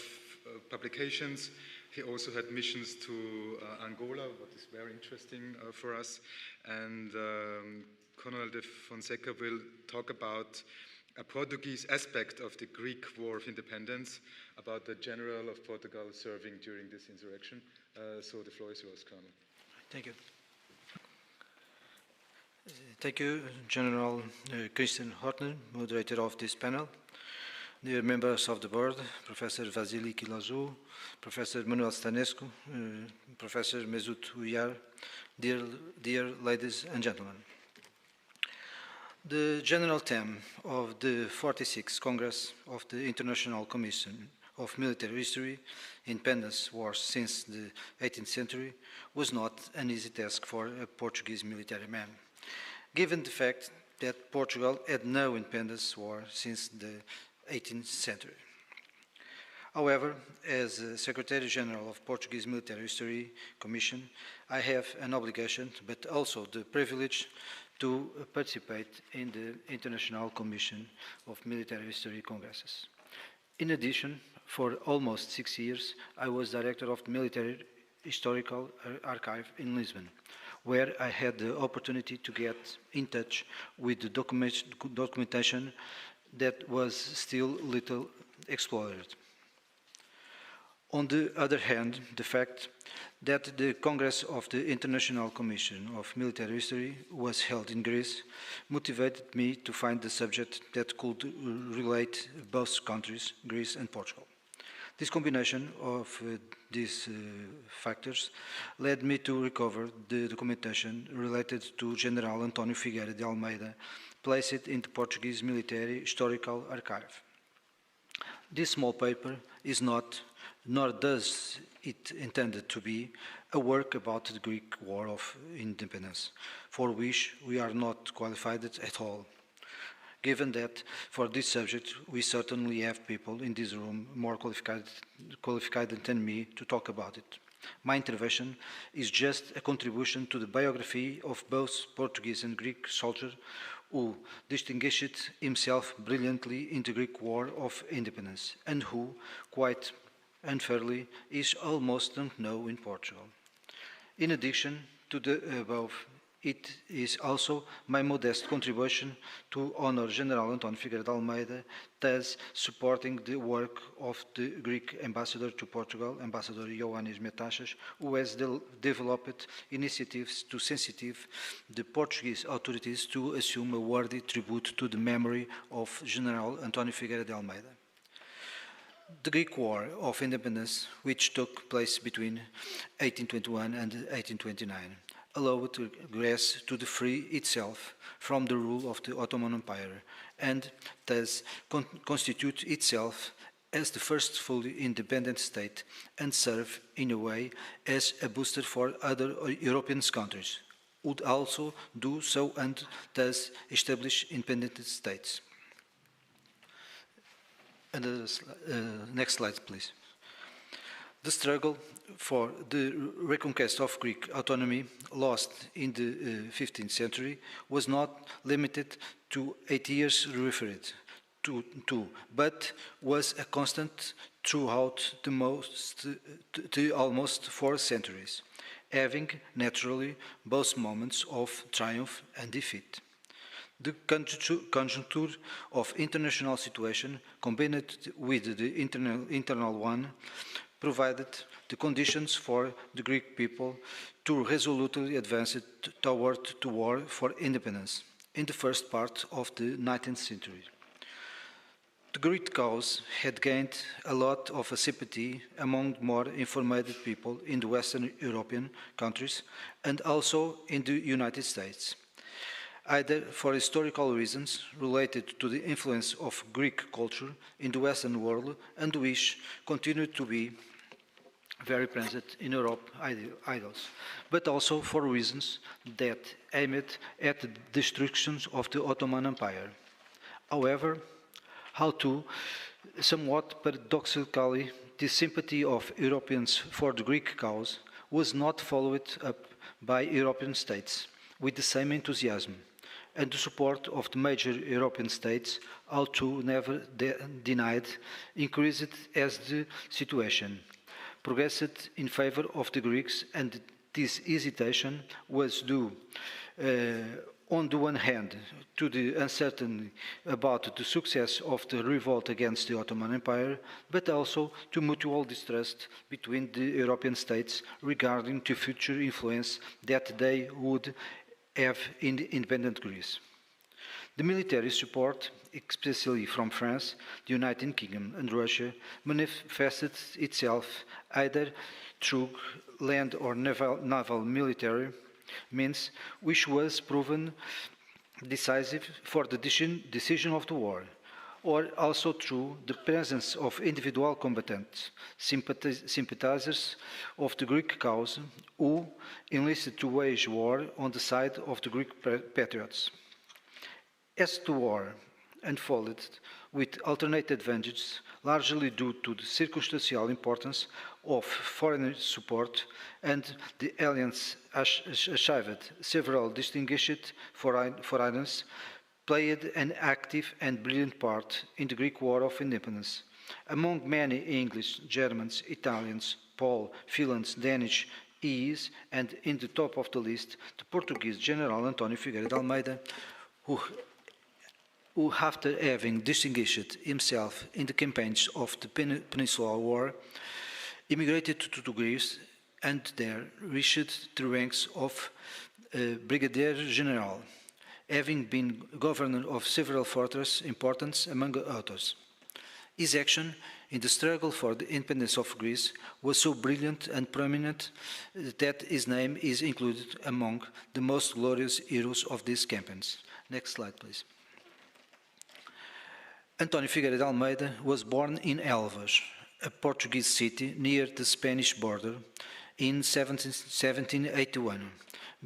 publications. He also had missions to Angola, what is very interesting for us. And Colonel de Fonseca will talk about a Portuguese aspect of the Greek War of Independence, about the general of Portugal serving during this insurrection. So the floor is yours, Colonel. Thank you. Thank you, General Christian Hortner, moderator of this panel, dear members of the board, Professor Vasily Kilazou, Professor Manuel Stanescu, Professor Mesut Uyar, dear ladies and gentlemen. The general theme of the 46th Congress of the International Commission of Military History, Independence Wars since the 18th century, was not an easy task for a Portuguese military man, given the fact that Portugal had no independence war since the 18th century. However, as Secretary General of Portuguese Military History Commission, I have an obligation, but also the privilege to participate in the International Commission of Military History Congresses. In addition, for almost 6 years, I was director of the Military Historical Archive in Lisbon, where I had the opportunity to get in touch with the documentation that was still little explored. On the other hand, the fact that the Congress of the International Commission of Military History was held in Greece motivated me to find the subject that could relate both countries, Greece and Portugal. This combination of these factors led me to recover the documentation related to General António Figueira de Almeida, placed in the Portuguese Military Historical Archive. This small paper is not, nor does it intended to be, a work about the Greek War of Independence, for which we are not qualified at all. Given that for this subject we certainly have people in this room more qualified than me to talk about it. My intervention is just a contribution to the biography of both Portuguese and Greek soldiers who distinguished himself brilliantly in the Greek War of Independence and who, quite unfairly, is almost unknown in Portugal. In addition to the above, it is also my modest contribution to honor General António Figueira de Almeida, thus supporting the work of the Greek ambassador to Portugal, Ambassador Ioannis Metachas, who has developed initiatives to sensitize the Portuguese authorities to assume a worthy tribute to the memory of General António Figueira de Almeida. The Greek War of Independence, which took place between 1821 and 1829, allowed Greece to free itself from the rule of the Ottoman Empire and thus constitute itself as the first fully independent state and serve in a way as a booster for other European countries, would also do so and thus establish independent states. Next slide, please. The struggle for the reconquest of Greek autonomy lost in the 15th century was not limited to 8 years referred to, but was a constant throughout the almost 4 centuries, having naturally both moments of triumph and defeat. The conjuncture of international situation combined with the internal one provided the conditions for the Greek people to resolutely advance toward the war for independence in the first part of the 19th century. The Greek cause had gained a lot of sympathy among more informed people in the Western European countries and also in the United States, either for historical reasons related to the influence of Greek culture in the Western world and which continued to be very present in Europe idols, but also for reasons that aimed at the destruction of the Ottoman Empire. However, how to Somewhat paradoxically, the sympathy of Europeans for the Greek cause was not followed up by European states with the same enthusiasm, and the support of the major European states, although never denied, increased as the situation progressed in favor of the Greeks, and this hesitation was due on the one hand, to the uncertainty about the success of the revolt against the Ottoman Empire, but also to mutual distrust between the European states regarding the future influence that they would have in independent Greece. The military support, especially from France, the United Kingdom and Russia, manifested itself either through land or naval military means, which was proven decisive for the decision of the war, or also through the presence of individual combatants, sympathizers of the Greek cause, who enlisted to wage war on the side of the Greek patriots. As the war unfolded with alternate advantages, largely due to the circumstantial importance of foreign support, and the alliance achieved several distinguished foreigners, played an active and brilliant part in the Greek War of Independence. Among many English, Germans, Italians, Poles, Finns, Danish, EEs, and in the top of the list, the Portuguese General António Figueiredo de Almeida, who after having distinguished himself in the campaigns of the Peninsular War, immigrated to Greece and there reached the ranks of Brigadier General, having been governor of several fortresses important among others. His action in the struggle for the independence of Greece was so brilliant and prominent that his name is included among the most glorious heroes of these campaigns. Next slide, please. António Figueiredo de Almeida was born in Elvas, a Portuguese city near the Spanish border, in 1781,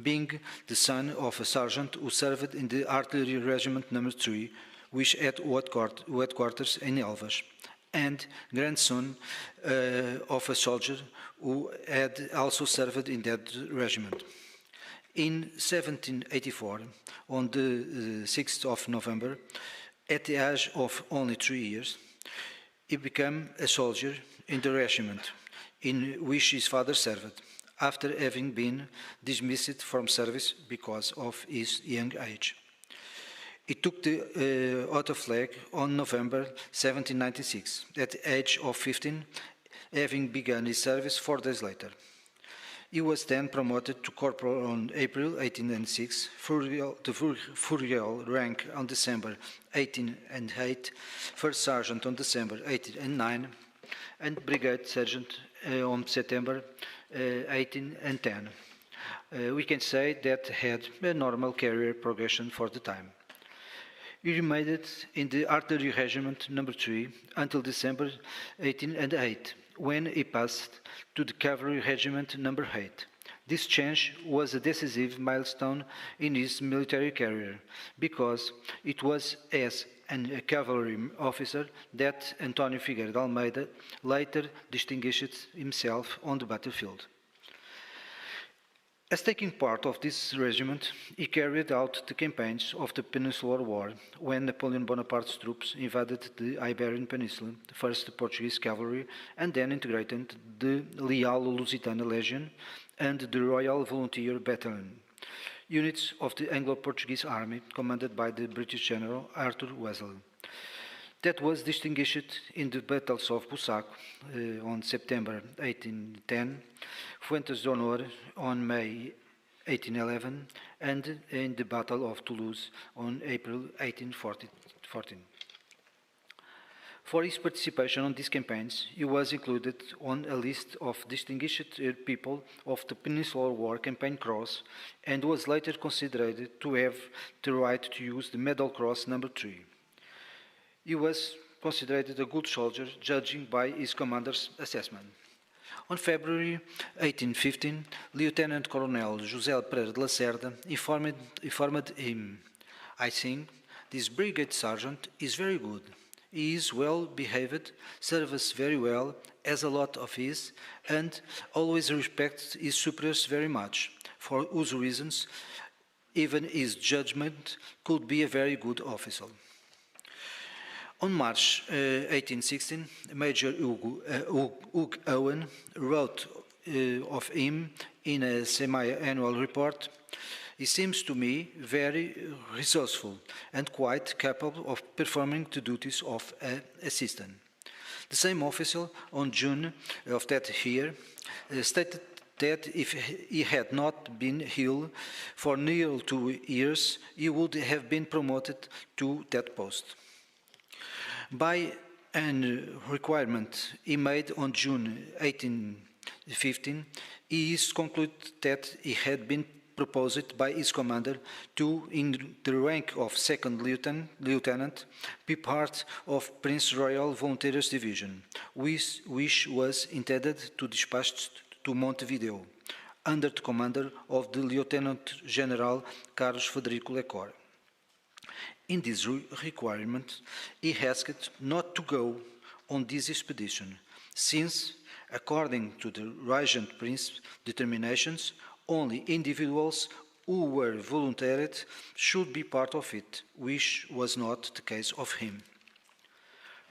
being the son of a sergeant who served in the Artillery Regiment No. 3, which had headquarters in Elvas, and grandson of a soldier who had also served in that regiment. In 1784, on the 6th of November, at the age of only 3 years, he became a soldier in the regiment in which his father served, after having been dismissed from service because of his young age. He took the Otto flag on November 1796, at the age of 15, having begun his service 4 days later. He was then promoted to corporal on April 1806, the Furial rank on December 1808, first sergeant on December 1809, and brigade sergeant on September 1810. We can say that had a normal career progression for the time. He remained in the Artillery Regiment No. 3 until December 1808, when he passed to the Cavalry Regiment No. 8. This change was a decisive milestone in his military career, because it was as a cavalry officer that António Figueiredo de Almeida later distinguished himself on the battlefield. As taking part of this regiment, he carried out the campaigns of the Peninsular War, when Napoleon Bonaparte's troops invaded the Iberian Peninsula, first the Portuguese cavalry, and then integrated the Leal Lusitana Legion and the Royal Volunteer Battalion, units of the Anglo-Portuguese Army commanded by the British General Arthur Wellesley. That was distinguished in the battles of Busaco on September 1810, Fuentes de Honor on May 1811, and in the Battle of Toulouse on April 1814. For his participation on these campaigns, he was included on a list of distinguished people of the Peninsular War Campaign Cross, and was later considered to have the right to use the Medal Cross No. 3. He was considered a good soldier, judging by his commander's assessment. On February 1815, Lieutenant Colonel José Pereira de Lacerda informed him, "I think this brigade sergeant is very good. He is well behaved, serves very well, has a lot of ease, and always respects his superiors very much, for whose reasons even his judgment could be a very good officer. On March 1816, Major Hugh Owen wrote of him in a semi-annual report, "He seems to me very resourceful and quite capable of performing the duties of an assistant." The same officer, on June of that year, stated that if he had not been ill for nearly 2 years, he would have been promoted to that post. By an requirement he made on June 1815, he is concluded that he had been proposed by his commander to, in the rank of second lieutenant, be part of Prince Royal Volunteers Division, which was intended to dispatch to Montevideo, under the commander of the Lieutenant General Carlos Frederico Lecor. In this requirement, he asked not to go on this expedition, since, according to the Regent Prince's determinations, only individuals who were volunteered should be part of it, which was not the case of him.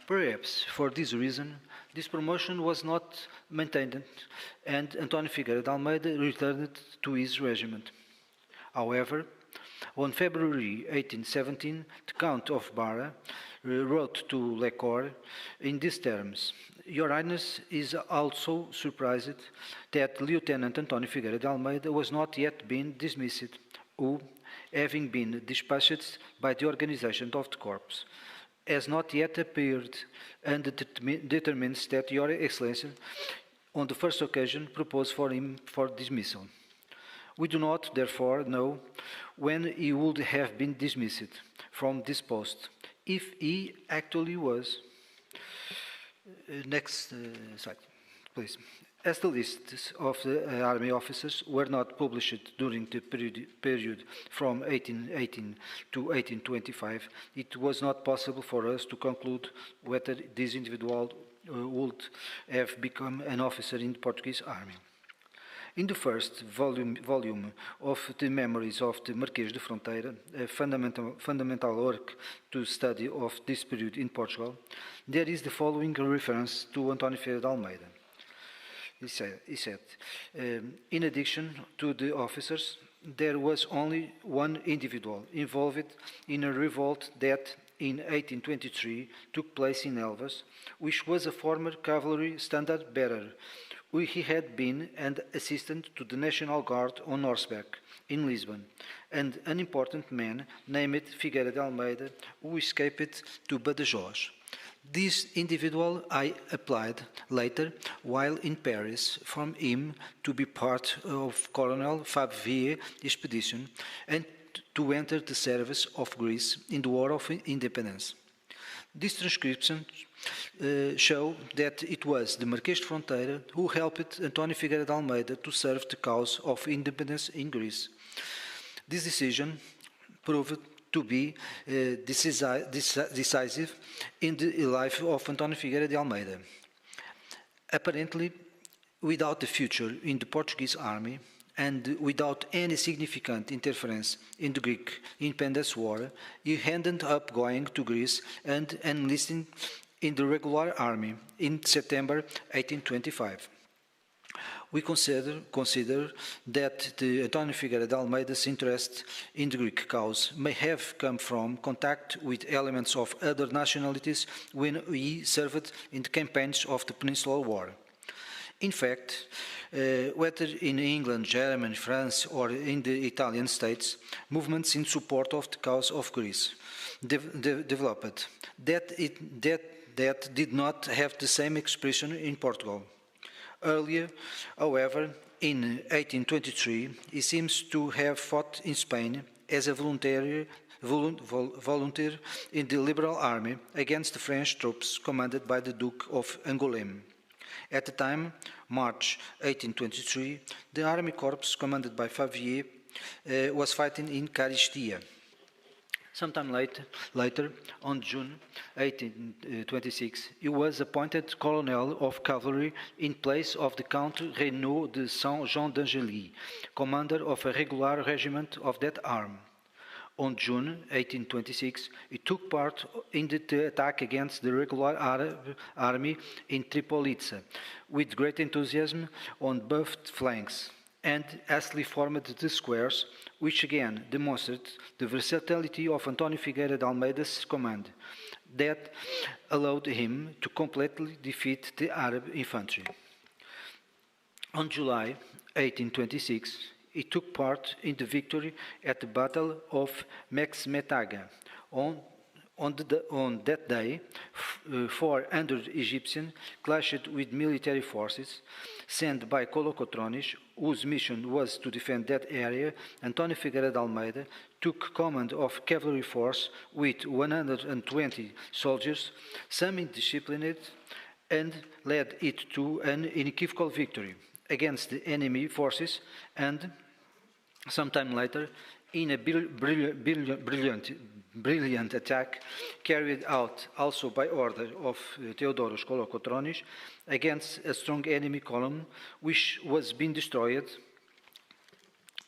Perhaps for this reason, this promotion was not maintained, and António Figueira de Almeida returned to his regiment. However, on February 1817, the Count of Barra wrote to Lecor in these terms: "Your Highness is also surprised that Lieutenant António Figueira de Almeida was not yet been dismissed, who, having been dispatched by the organization of the corps, has not yet appeared, and determines that Your Excellency, on the first occasion, proposed for him for dismissal. We do not, therefore, know when he would have been dismissed from this post, if he actually was." Next slide, please. As the lists of the army officers were not published during the period from 1818 to 1825, it was not possible for us to conclude whether this individual would have become an officer in the Portuguese army. In the first volume of the Memories of the Marquês de Fronteira, a fundamental work to study of this period in Portugal, there is the following reference to António Figueira de Almeida. He said, in addition to the officers, there was only one individual involved in a revolt that in 1823 took place in Elvas, which was a former cavalry standard bearer. He had been an assistant to the National Guard on horseback in Lisbon, and an important man named Figueira de Almeida, who escaped to Badajoz. This individual I applied later, while in Paris, from him to be part of Colonel Fabier expedition and to enter the service of Greece in the War of Independence. These transcriptions show that it was the Marquês de Fronteira who helped António Figueira de Almeida to serve the cause of independence in Greece. This decision proved to be decisive in the life of António Figueira de Almeida. Apparently, without the future in the Portuguese army, and without any significant interference in the Greek independence war, he ended up going to Greece and enlisting in the regular army in September 1825. We consider that the António Figueira de Almeida's interest in the Greek cause may have come from contact with elements of other nationalities when he served in the campaigns of the Peninsular War. In fact, whether in England, Germany, France, or in the Italian states, movements in support of the cause of Greece developed that did not have the same expression in Portugal. Earlier, however, in 1823, he seems to have fought in Spain as a volunteer in the Liberal Army against the French troops commanded by the Duke of Angoulême. At the time, March 1823, the army corps commanded by Favier was fighting in Caristia. Sometime later, on June 1826, he was appointed colonel of cavalry in place of the Count Renaud de Saint-Jean d'Angely, commander of a regular regiment of that arm. On June 1826, he took part in the attack against the regular Arab army in Tripolitza, with great enthusiasm on both flanks, and hastily formed the squares, which again demonstrated the versatility of António Figueira de Almeida's command, that allowed him to completely defeat the Arab infantry. On July 1826, he took part in the victory at the Battle of Mexmetaga. On that day, 400 Egyptians clashed with military forces sent by Colocotrones, whose mission was to defend that area. António Figueira de Almeida took command of cavalry force with 120 soldiers, some indisciplined, and led it to an unequivocal victory against the enemy forces, and sometime later, in a brilliant attack carried out also by order of Theodoros Kolokotronis against a strong enemy column which was being destroyed.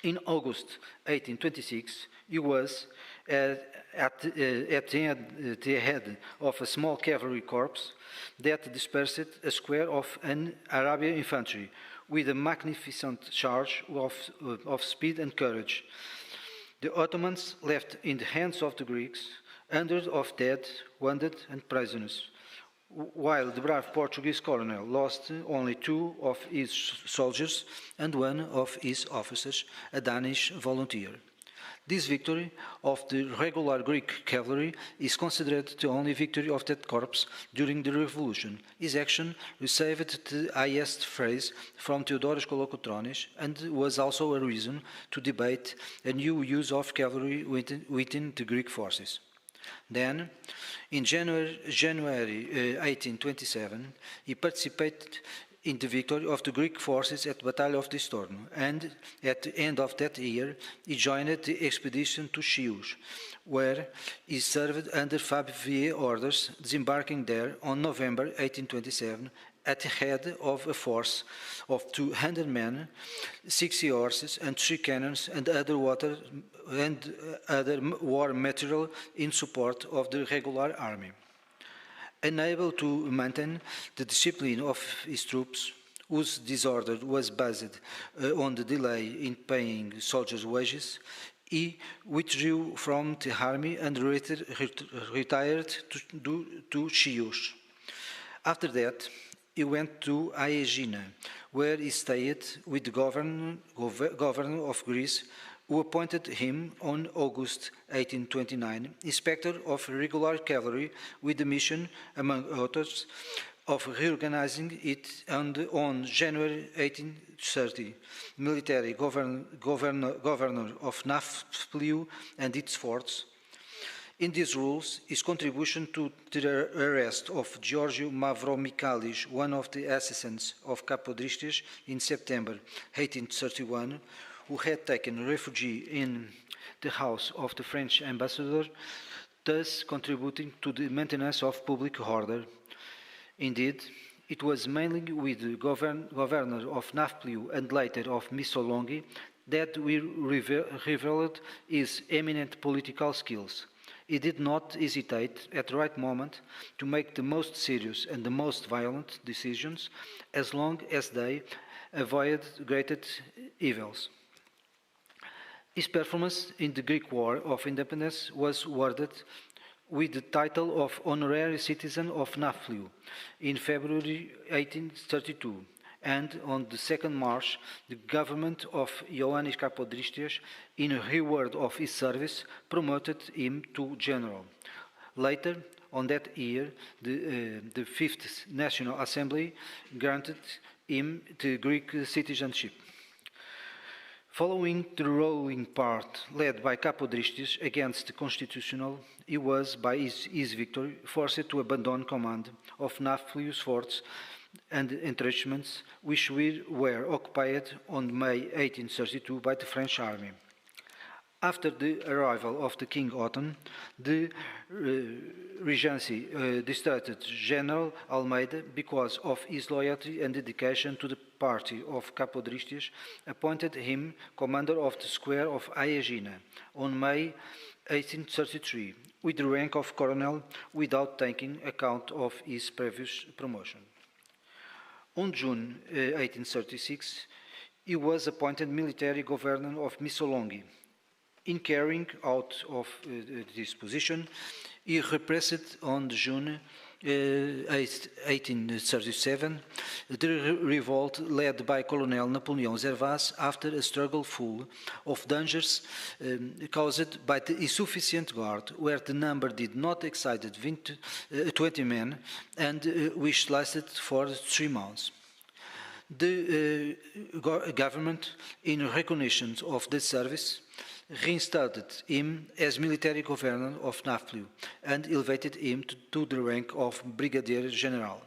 In August 1826, he was at the head of a small cavalry corps that dispersed a square of an Arabian infantry with a magnificent charge of speed and courage. The Ottomans left in the hands of the Greeks hundreds of dead, wounded, and prisoners, while the brave Portuguese colonel lost only 2 of his soldiers and 1 of his officers, a Danish volunteer. This victory of the regular Greek cavalry is considered the only victory of that corps during the revolution. His action received the highest praise from Theodoros Kolokotronis and was also a reason to debate a new use of cavalry within the Greek forces. Then, in January 1827, he participated in the victory of the Greek forces at the Battle of Distorno, and at the end of that year he joined the expedition to Chios, where he served under Fabvier orders, disembarking there on November 1827 at the head of a force of 200 men, 60 horses and 3 cannons and other war material in support of the regular army. Unable to maintain the discipline of his troops, whose disorder was based on the delay in paying soldiers' wages, he withdrew from the army and retired to Chios. After that, he went to Aegina, where he stayed with the governor of Greece, who appointed him on August 1829 inspector of regular cavalry with the mission, among others, of reorganizing it, and on January 1830, military governor of Nafpliou and its forts. In these rules, his contribution to the arrest of Georgiou Mavromichalis, one of the assassins of Kapodristes, in September 1831, who had taken refuge in the house of the French ambassador, thus contributing to the maintenance of public order. Indeed, it was mainly with the governor of Nafpliou and later of Missolonghi that we revealed his eminent political skills. He did not hesitate at the right moment to make the most serious and the most violent decisions, as long as they avoided greater evils. His performance in the Greek War of Independence was awarded with the title of Honorary Citizen of Nafpliou in February 1832, and on the 2nd March, the government of Ioannis Kapodristes, in reward of his service, promoted him to general. Later, on that year, the Fifth National Assembly granted him the Greek citizenship. Following the ruling part led by Kapodristes against the Constitutional, he was, by his victory, forced to abandon command of Nafpliou's forts and entrenchments, which were occupied on May 1832 by the French army. After the arrival of the King Otton, the Regency distrusted General Almeida because of his loyalty and dedication to the party of Capodristas, appointed him commander of the square of Aegina on May 1833, with the rank of colonel without taking account of his previous promotion. On June 1836, he was appointed military governor of Missolonghi. In carrying out of this position, he repressed on June 1837 the revolt led by Colonel Napoleon Zervas after a struggle full of dangers caused by the insufficient guard, where the number did not exceed 20 men and which lasted for 3 months. The government, in recognition of this service, reinstated him as military governor of Naples and elevated him to the rank of brigadier general.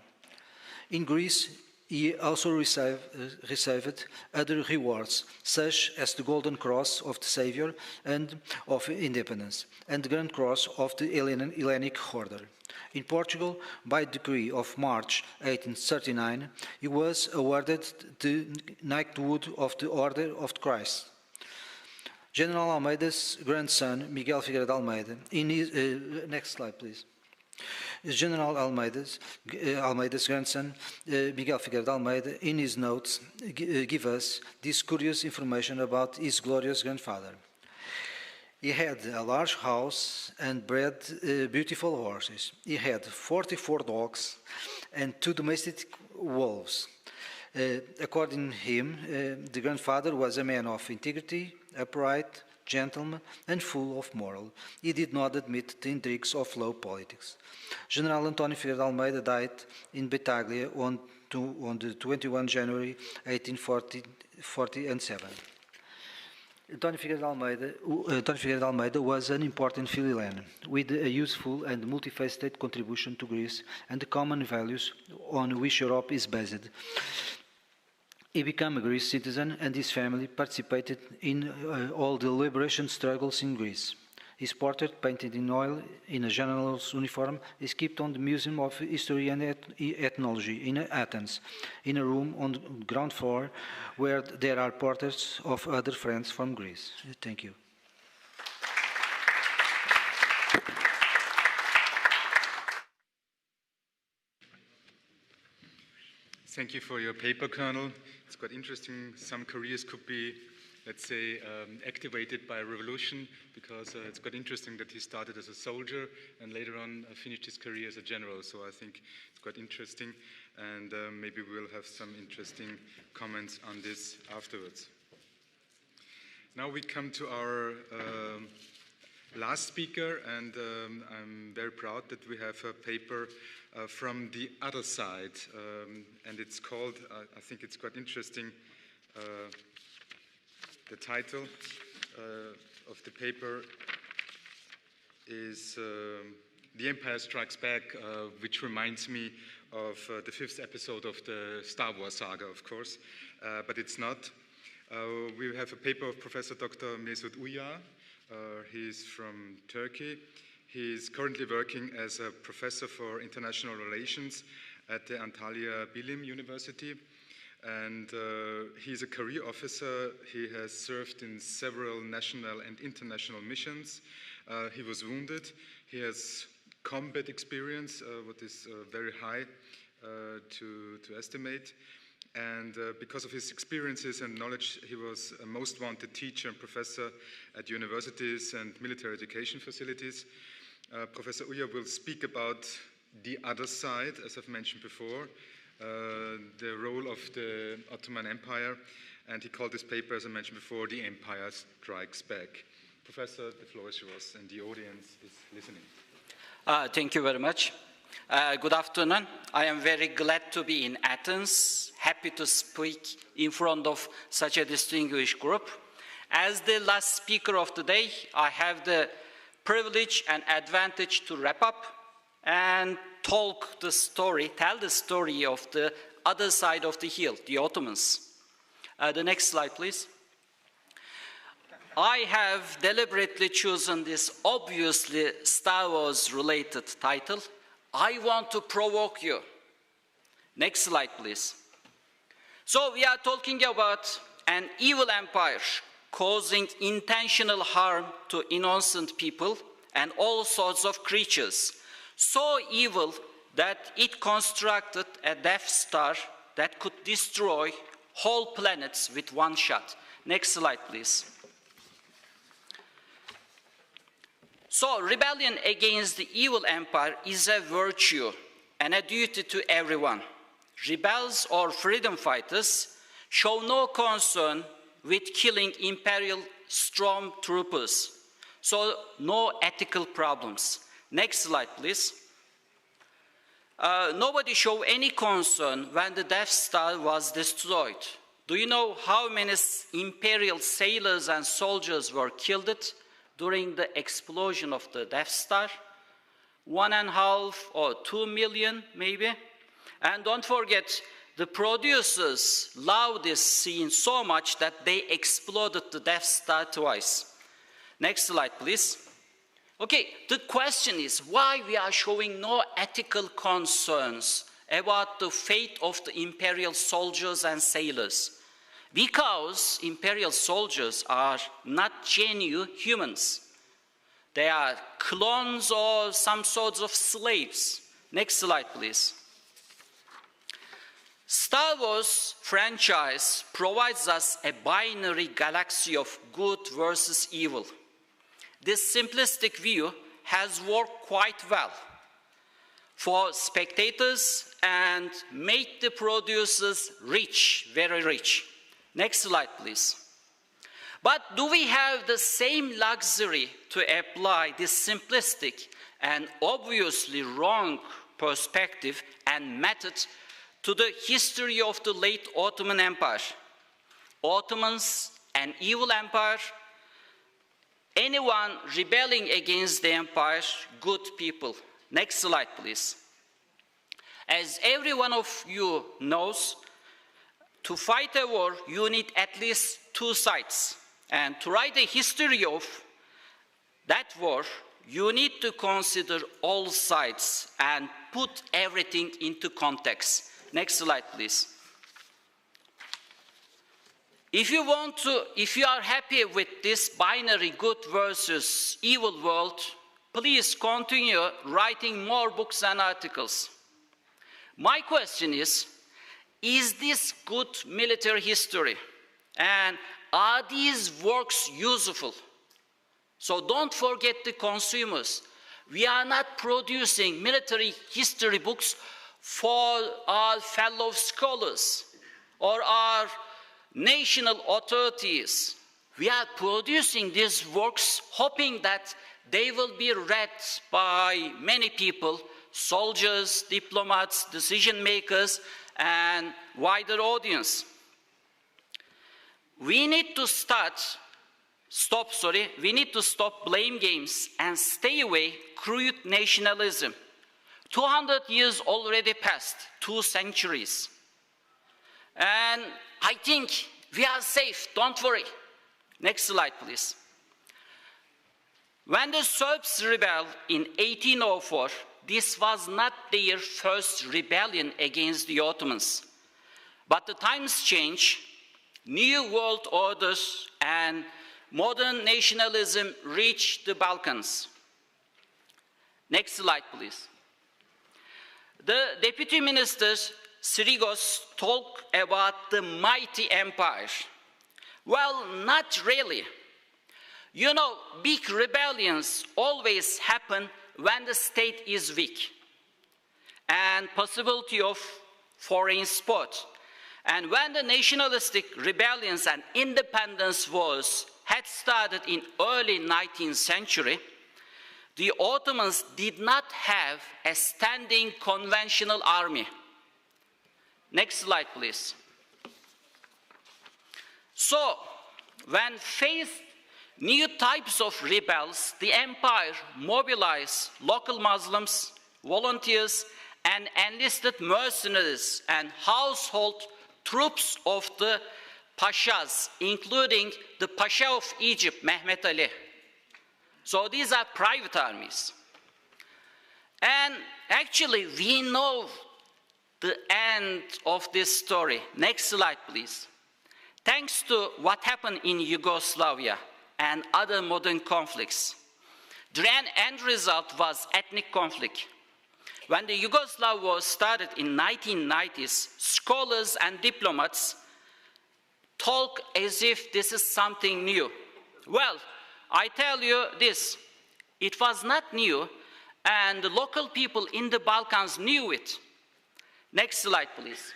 In Greece, he also received other rewards, such as the Golden Cross of the Saviour and of Independence, and the Grand Cross of the Hellenic Order. In Portugal, by decree of March 1839, he was awarded the knighthood of the Order of Christ. General Almeida's grandson, Miguel Figueiredo de Almeida, in his, next slide, please. General Almeida's grandson, Miguel Figueiredo de Almeida, in his notes, give us this curious information about his glorious grandfather. He had a large house and bred beautiful horses. He had 44 dogs and 2 domestic wolves. According to him, the grandfather was a man of integrity, upright, gentleman, and full of moral. He did not admit the intrigues of low politics. General António Figueiredo de Almeida died in Battaglia on the 21 January 1847. António Figueiredo de Almeida was an important Phililan, with a useful and multifaceted contribution to Greece and the common values on which Europe is based. He became a Greek citizen, and his family participated in all the liberation struggles in Greece. His portrait, painted in oil in a general's uniform, is kept on the Museum of History and Ethnology in Athens, in a room on the ground floor where there are portraits of other friends from Greece. Thank you. Thank you for your paper, Colonel. It's quite interesting. Some careers could be, let's say, activated by a revolution, because it's quite interesting that he started as a soldier and later on finished his career as a general. So I think it's quite interesting, and maybe we'll have some interesting comments on this afterwards. Now we come to our last speaker, and I'm very proud that we have a paper from the other side, and it's called, I think it's quite interesting, the title of the paper is The Empire Strikes Back, which reminds me of the 5th episode of the Star Wars saga, of course, but it's not. We have a paper of Professor Dr. Mesut Uyar. He's from Turkey. He's currently working as a professor for international relations at the Antalya Bilim University. And he's a career officer. He has served in several national and international missions. He was wounded. He has combat experience, what is very high to estimate. And because of his experiences and knowledge, he was a most wanted teacher and professor at universities and military education facilities. Professor Uyar will speak about the other side, as I've mentioned before, the role of the Ottoman Empire, and he called this paper, as I mentioned before, The Empire Strikes Back. Professor, the floor is yours, and the audience is listening. Thank you very much. Good afternoon. I am very glad to be in Athens, happy to speak in front of such a distinguished group. As the last speaker of the day, I have the privilege and advantage to wrap up and tell the story of the other side of the hill, the Ottomans. The next slide, please. I have deliberately chosen this obviously Star Wars related title. I want to provoke you. Next slide, please. So we are talking about an evil empire causing intentional harm to innocent people and all sorts of creatures. So evil that it constructed a Death Star that could destroy whole planets with one shot. Next slide, please. So rebellion against the evil empire is a virtue and a duty to everyone. Rebels or freedom fighters show no concern with killing imperial stormtroopers. So no ethical problems. Next slide, please. Nobody showed any concern when the Death Star was destroyed. Do you know how many imperial sailors and soldiers were killed during the explosion of the Death Star? 1.5 or 2 million, maybe. And don't forget, the producers loved this scene so much that they exploded the Death Star twice. Next slide, please. Okay, the question is why we are showing no ethical concerns about the fate of the imperial soldiers and sailors. Because imperial soldiers are not genuine humans. They are clones or some sorts of slaves. Next slide, please. Star Wars franchise provides us a binary galaxy of good versus evil. This simplistic view has worked quite well for spectators and made the producers rich, very rich. Next slide, please. But do we have the same luxury to apply this simplistic and obviously wrong perspective and method to the history of the late Ottoman Empire? Ottomans, an evil empire. Anyone rebelling against the empire, good people. Next slide, please. As every one of you knows, to fight a war, you need at least 2 sides. And to write a history of that war, you need to consider all sides and put everything into context. Next slide, please. If you are happy with this binary good versus evil world, please continue writing more books and articles. My question is this good military history? And are these works useful? So don't forget the consumers. We are not producing military history books for our fellow scholars or our national authorities. We are producing these works hoping that they will be read by many people, soldiers, diplomats, decision makers, and wider audience. We need to stop blame games and stay away crude nationalism. 200 years already passed, 2 centuries. And I think we are safe, don't worry. Next slide, please. When the Serbs rebelled in 1804, this was not their first rebellion against the Ottomans. But the times change, new world orders and modern nationalism reached the Balkans. Next slide, please. The Deputy Minister Sirigos talked about the mighty empire. Well, not really. You know, big rebellions always happen when the state is weak and possibility of foreign support. And when the nationalistic rebellions and independence wars had started in early 19th century, the Ottomans did not have a standing conventional army. Next slide, please. So, when faced new types of rebels, the empire mobilized local Muslims, volunteers, and enlisted mercenaries and household troops of the pashas, including the Pasha of Egypt, Mehmet Ali. So these are private armies. And actually, we know the end of this story. Next slide, please. Thanks to what happened in Yugoslavia and other modern conflicts, the end result was ethnic conflict. When the Yugoslav war started in 1990s, scholars and diplomats talk as if this is something new. Well, I tell you this, it was not new, and the local people in the Balkans knew it. Next slide, please.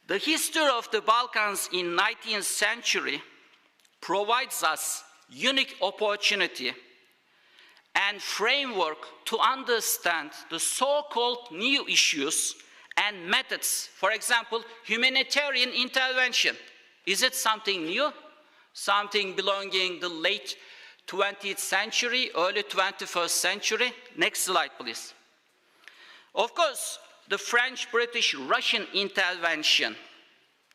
The history of the Balkans in 19th century provides us unique opportunity and framework to understand the so-called new issues and methods. For example, humanitarian intervention. Is it something new? Something belonging to the late 20th century, early 21st century? Next slide, please. Of course, the French, British, Russian intervention,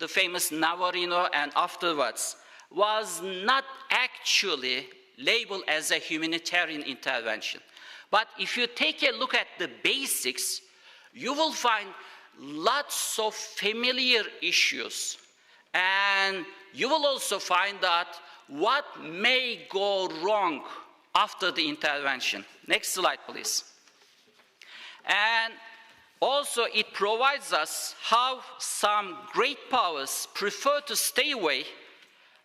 the famous Navarino and afterwards, was not actually labeled as a humanitarian intervention. But if you take a look at the basics, you will find lots of familiar issues. And you will also find out what may go wrong after the intervention. Next slide, please. And also, it provides us how some great powers prefer to stay away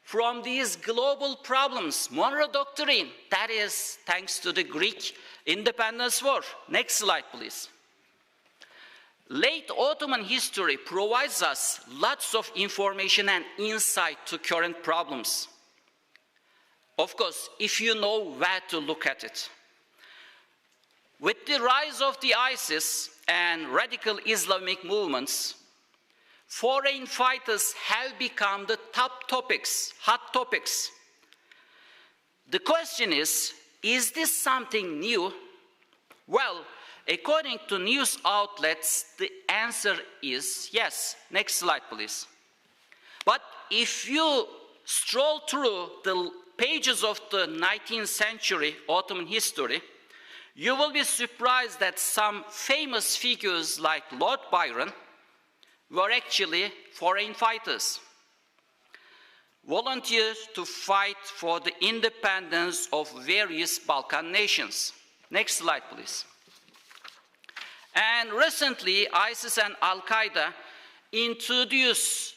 from these global problems. Monroe Doctrine, that is thanks to the Greek independence war. Next slide, please. Late Ottoman history provides us lots of information and insight to current problems. Of course, if you know where to look at it. With the rise of the ISIS and radical Islamic movements, foreign fighters have become the top topics, hot topics. The question is this something new? Well, according to news outlets, the answer is yes. Next slide, please. But if you stroll through the pages of the 19th century Ottoman history, you will be surprised that some famous figures like Lord Byron were actually foreign fighters, volunteers to fight for the independence of various Balkan nations. Next slide, please. And recently, ISIS and Al-Qaeda introduced,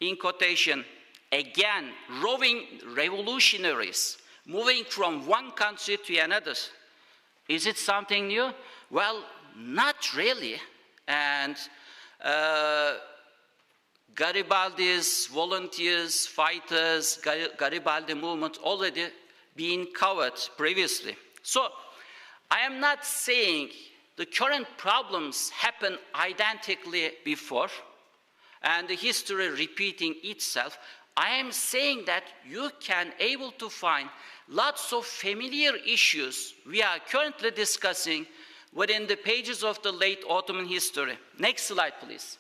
in quotation, again, roving revolutionaries, moving from one country to another. Is it something new? Well, not really. And Garibaldi's volunteers, fighters, Garibaldi movement already been covered previously. So I am not saying the current problems happen identically before and the history repeating itself. I am saying that you can able to find lots of familiar issues we are currently discussing within the pages of the late Ottoman history. Next slide, please.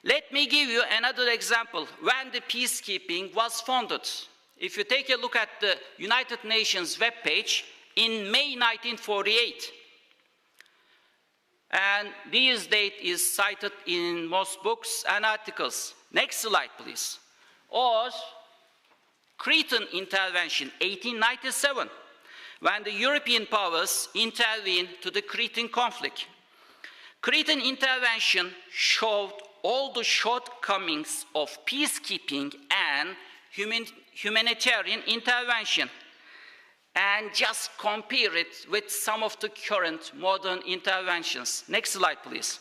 Let me give you another example when the peacekeeping was founded. If you take a look at the United Nations webpage in May 1948, and this date is cited in most books and articles. Next slide, please. Or Cretan intervention, 1897, when the European powers intervened to the Cretan conflict. Cretan intervention showed all the shortcomings of peacekeeping and humanitarian intervention, and just compare it with some of the current modern interventions. Next slide, please.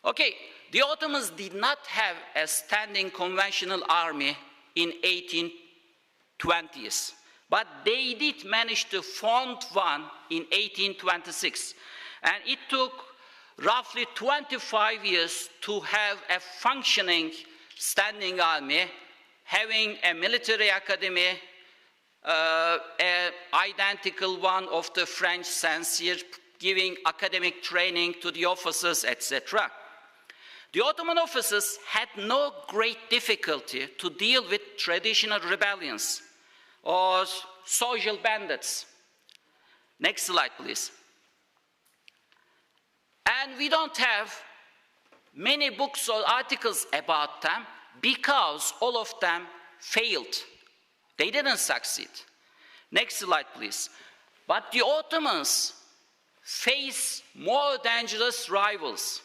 Okay, the Ottomans did not have a standing conventional army in 1820s, but they did manage to found one in 1826. And it took roughly 25 years to have a functioning standing army, having a military academy, an identical one of the French Saint-Cyr giving academic training to the officers, etc. The Ottoman officers had no great difficulty to deal with traditional rebellions or social bandits. Next slide, please. And we don't have many books or articles about them because all of them failed. They didn't succeed. Next slide, please. But the Ottomans face more dangerous rivals,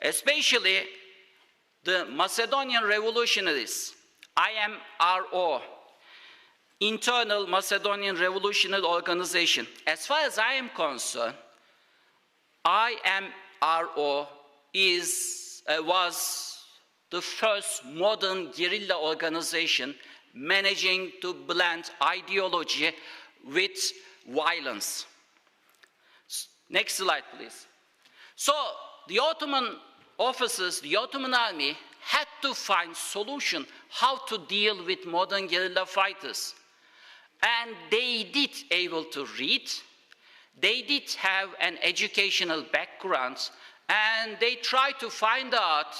especially the Macedonian revolutionaries, IMRO, Internal Macedonian Revolutionary Organization. As far as I am concerned, IMRO was the first modern guerrilla organization managing to blend ideology with violence. Next slide, please. So the Ottoman officers, the Ottoman army, had to find solution how to deal with modern guerrilla fighters. And they did able to read, they did have an educational background, and they tried to find out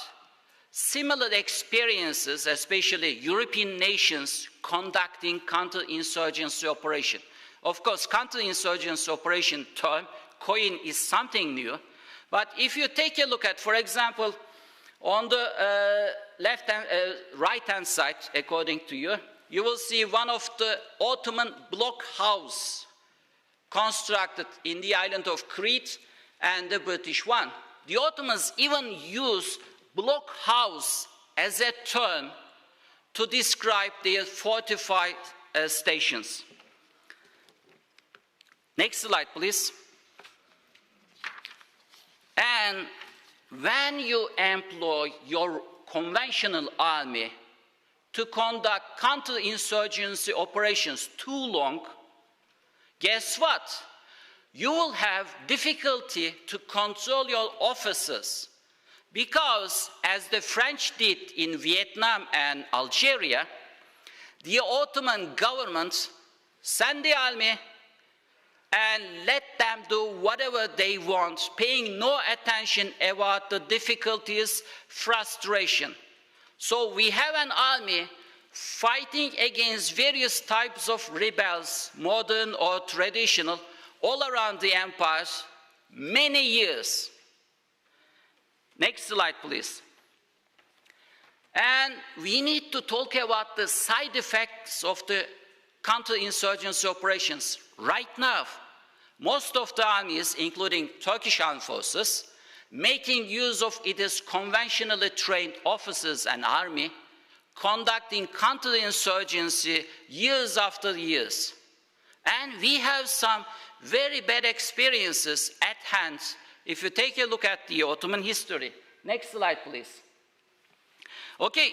similar experiences, especially European nations conducting counterinsurgency operation. Of course, counterinsurgency operation term, coin is something new, but if you take a look at, for example, on the right-hand side, according to you, you will see one of the Ottoman blockhouse constructed in the island of Crete and the British one. The Ottomans even used blockhouse as a term to describe their fortified stations. Next slide, please. And when you employ your conventional army to conduct counterinsurgency operations too long, guess what? You will have difficulty to control your officers because, as the French did in Vietnam and Algeria, the Ottoman government sent the army and let them do whatever they want, paying no attention about the difficulties, frustration. So we have an army fighting against various types of rebels, modern or traditional, all around the empire, many years. Next slide, please. And we need to talk about the side effects of the counterinsurgency operations. Right now, most of the armies, including Turkish armed forces, making use of its conventionally trained officers and army, conducting counterinsurgency years after years. And we have some very bad experiences at hand if you take a look at the Ottoman history. Next slide, please. Okay,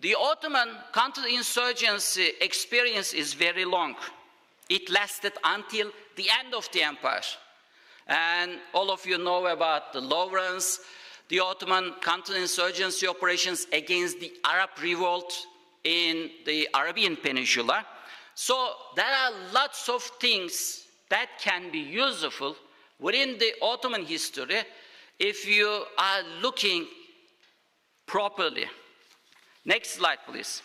the Ottoman counterinsurgency experience is very long. It lasted until the end of the empire. And all of you know about the Lawrence, the Ottoman counterinsurgency operations against the Arab revolt in the Arabian Peninsula. So there are lots of things that can be useful within the Ottoman history if you are looking properly. Next slide, please.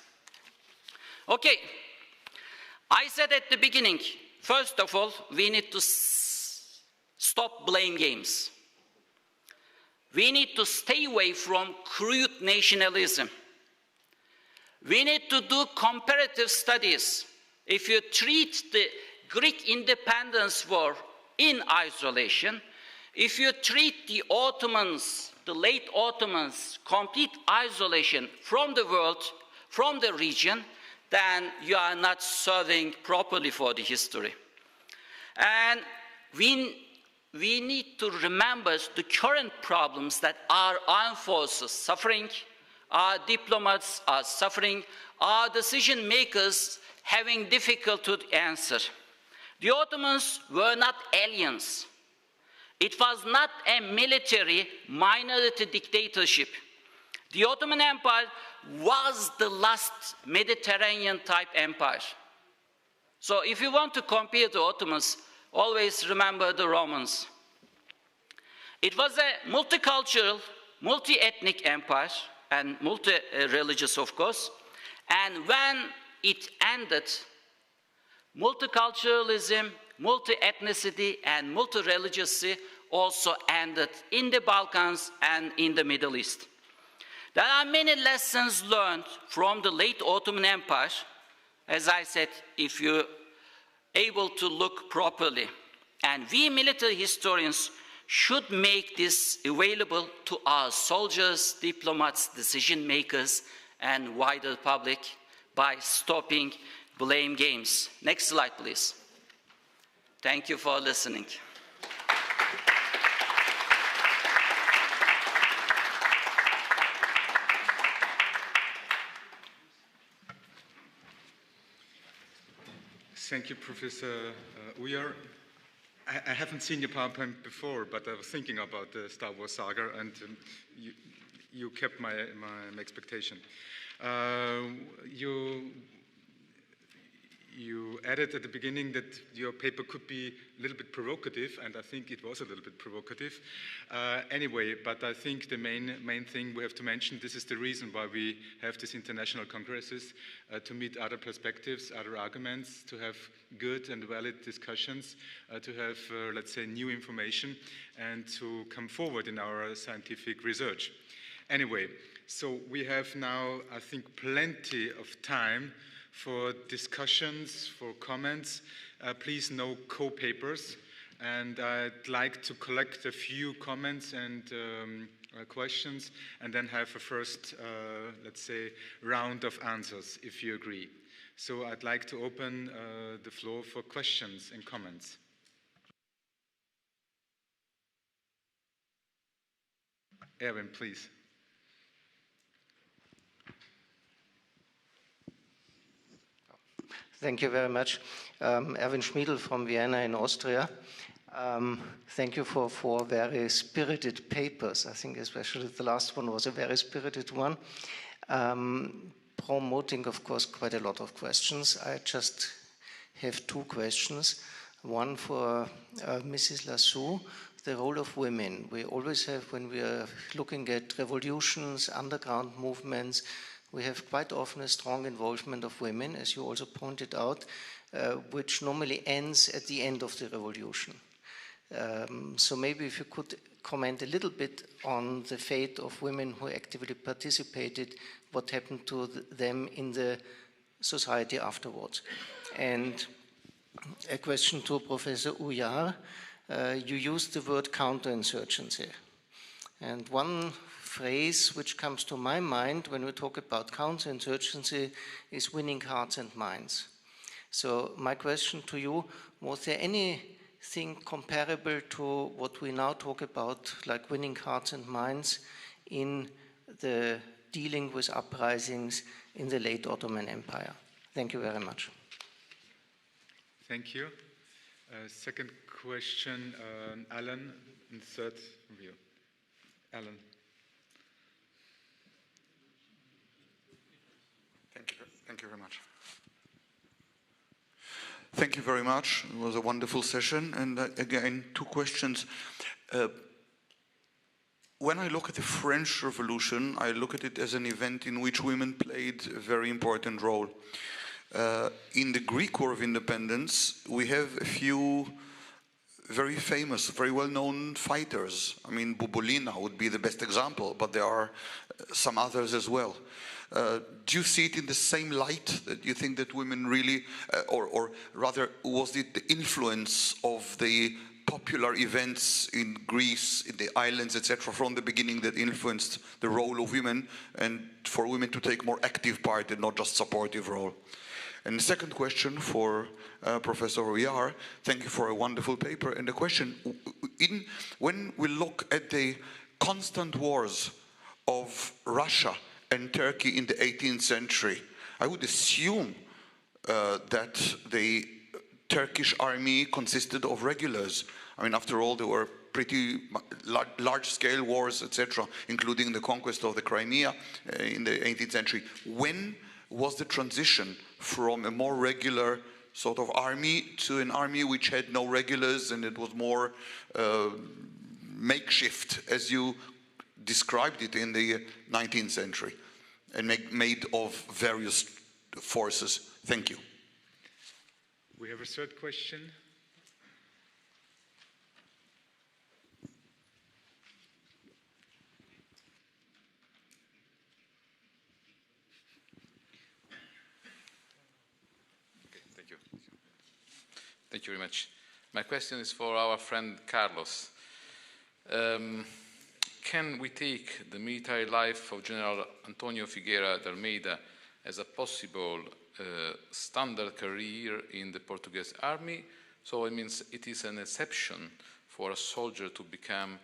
Okay, I said at the beginning, first of all, we need to stop blame games. We need to stay away from crude nationalism. We need to do comparative studies. If you treat the Greek independence war in isolation, if you treat the Ottomans, the late Ottomans, complete isolation from the world, from the region, then you are not serving properly for the history. And we need to remember the current problems that our armed forces suffering, our diplomats are suffering, our decision makers having difficulty to answer. The Ottomans were not aliens. It was not a military minority dictatorship. The Ottoman Empire was the last Mediterranean type empire. So if you want to compare the Ottomans, always remember the Romans. It was a multicultural, multi-ethnic empire, and multi-religious, of course. And when it ended, multiculturalism, multi-ethnicity, and multi-religiousity also ended in the Balkans and in the Middle East. There are many lessons learned from the late Ottoman Empire. As I said, if you're able to look properly, and we military historians should make this available to our soldiers, diplomats, decision makers, and wider public by stopping blame games. Next slide, please. Thank you for listening. Thank you, Professor Uyar. I haven't seen your PowerPoint before, but I was thinking about the Star Wars saga, and you kept my expectation. You added at the beginning that your paper could be a little bit provocative, and I think it was a little bit provocative. Anyway, but I think the main thing we have to mention, this is the reason why we have these international congresses, to meet other perspectives, other arguments, to have good and valid discussions, to have, let's say, new information, and to come forward in our scientific research. Anyway, so we have now, I think, plenty of time for discussions, for comments. Please no co-papers, and I'd like to collect a few comments and questions, and then have a first, let's say, round of answers, if you agree. So I'd like to open the floor for questions and comments. Erwin, please. Thank you very much. Erwin Schmiedl from Vienna in Austria. Thank you for 4 very spirited papers. I think especially the last one was a very spirited one. Promoting, of course, quite a lot of questions. I just have 2 questions. One for Mrs. Lassou, the role of women. We always have, when we are looking at revolutions, underground movements, we have quite often a strong involvement of women, as you also pointed out, which normally ends at the end of the revolution. So maybe if you could comment a little bit on the fate of women who actively participated, what happened to them in the society afterwards. And a question to Professor Uyar. You used the word counterinsurgency. And one phrase which comes to my mind when we talk about counterinsurgency is winning hearts and minds. So my question to you, was there anything comparable to what we now talk about, like winning hearts and minds in the dealing with uprisings in the late Ottoman Empire? Thank you very much. Thank you. Second question, Alan, and third view. Alan. Thank you very much. Thank you very much. It was a wonderful session. And again, 2 questions. When I look at the French Revolution, I look at it as an event in which women played a very important role. In the Greek War of Independence, we have a few very famous, very well-known fighters. I mean, Bubolina would be the best example, but there are some others as well. Do you see it in the same light? That you think that women really, or rather, was it the influence of the popular events in Greece, in the islands, etc., from the beginning that influenced the role of women, and for women to take more active part and not just supportive role? And the second question for Professor Uyar, thank you for a wonderful paper. And the question, when we look at the constant wars of Russia and Turkey in the 18th century, I would assume that the Turkish army consisted of regulars. I mean, after all, there were pretty large-scale wars, etc., including the conquest of the Crimea in the 18th century. When was the transition from a more regular sort of army to an army which had no regulars and it was more makeshift, as you described it in the 19th century, and made of various forces. Thank you. We have a third question. Thank you very much. My question is for our friend Carlos. Can we take the military life of General Antonio Figueira de Almeida as a possible standard career in the Portuguese army? So it means it is an exception for a soldier to become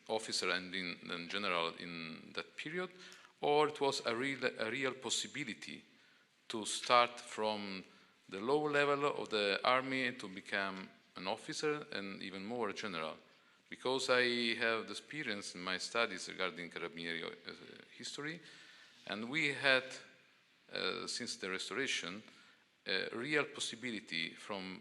officer and then general in that period, or it was a real possibility to start from the low level of the army to become an officer and even more a general? Because I have the experience in my studies regarding Carabinieri history, and we had, since the restoration, a real possibility from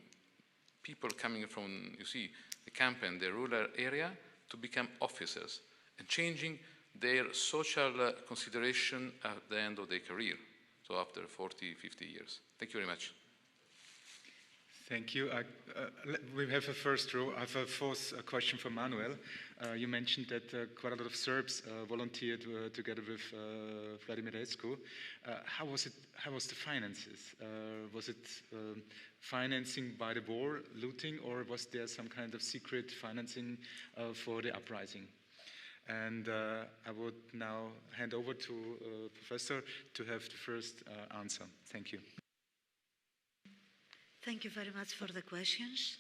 people coming from, you see, the camp and the rural area to become officers and changing their social consideration at the end of their career, so after 40, 50 years. Thank you very much. Thank you. We have a first row. I have a fourth question for Manuel. You mentioned that quite a lot of Serbs volunteered together with Vladimir Escu. How was the finances? Was it financing by the war, looting, or was there some kind of secret financing for the uprising? And I would now hand over to Professor to have the first answer. Thank you. Thank you very much for the questions.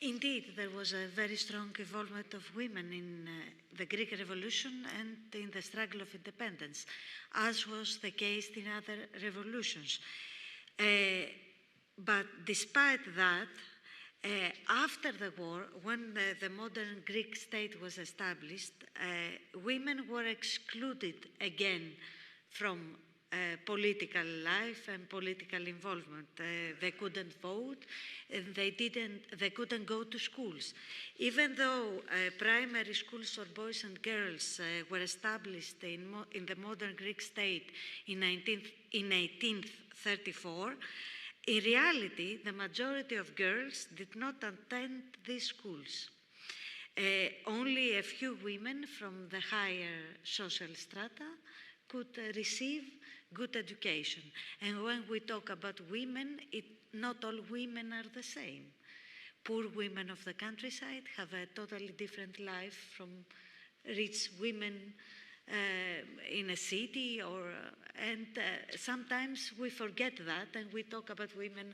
Indeed, there was a very strong involvement of women in the Greek Revolution and in the struggle of independence, as was the case in other revolutions. But despite that, after the war, when the modern Greek state was established, women were excluded again from political life and political involvement. They couldn't vote, and they couldn't go to schools. Even though primary schools for boys and girls were established in the modern Greek state in 1834, in reality, the majority of girls did not attend these schools. Only a few women from the higher social strata could receive good education. And when we talk about women, not all women are the same. Poor women of the countryside have a totally different life from rich women in a city, and sometimes we forget that and we talk about women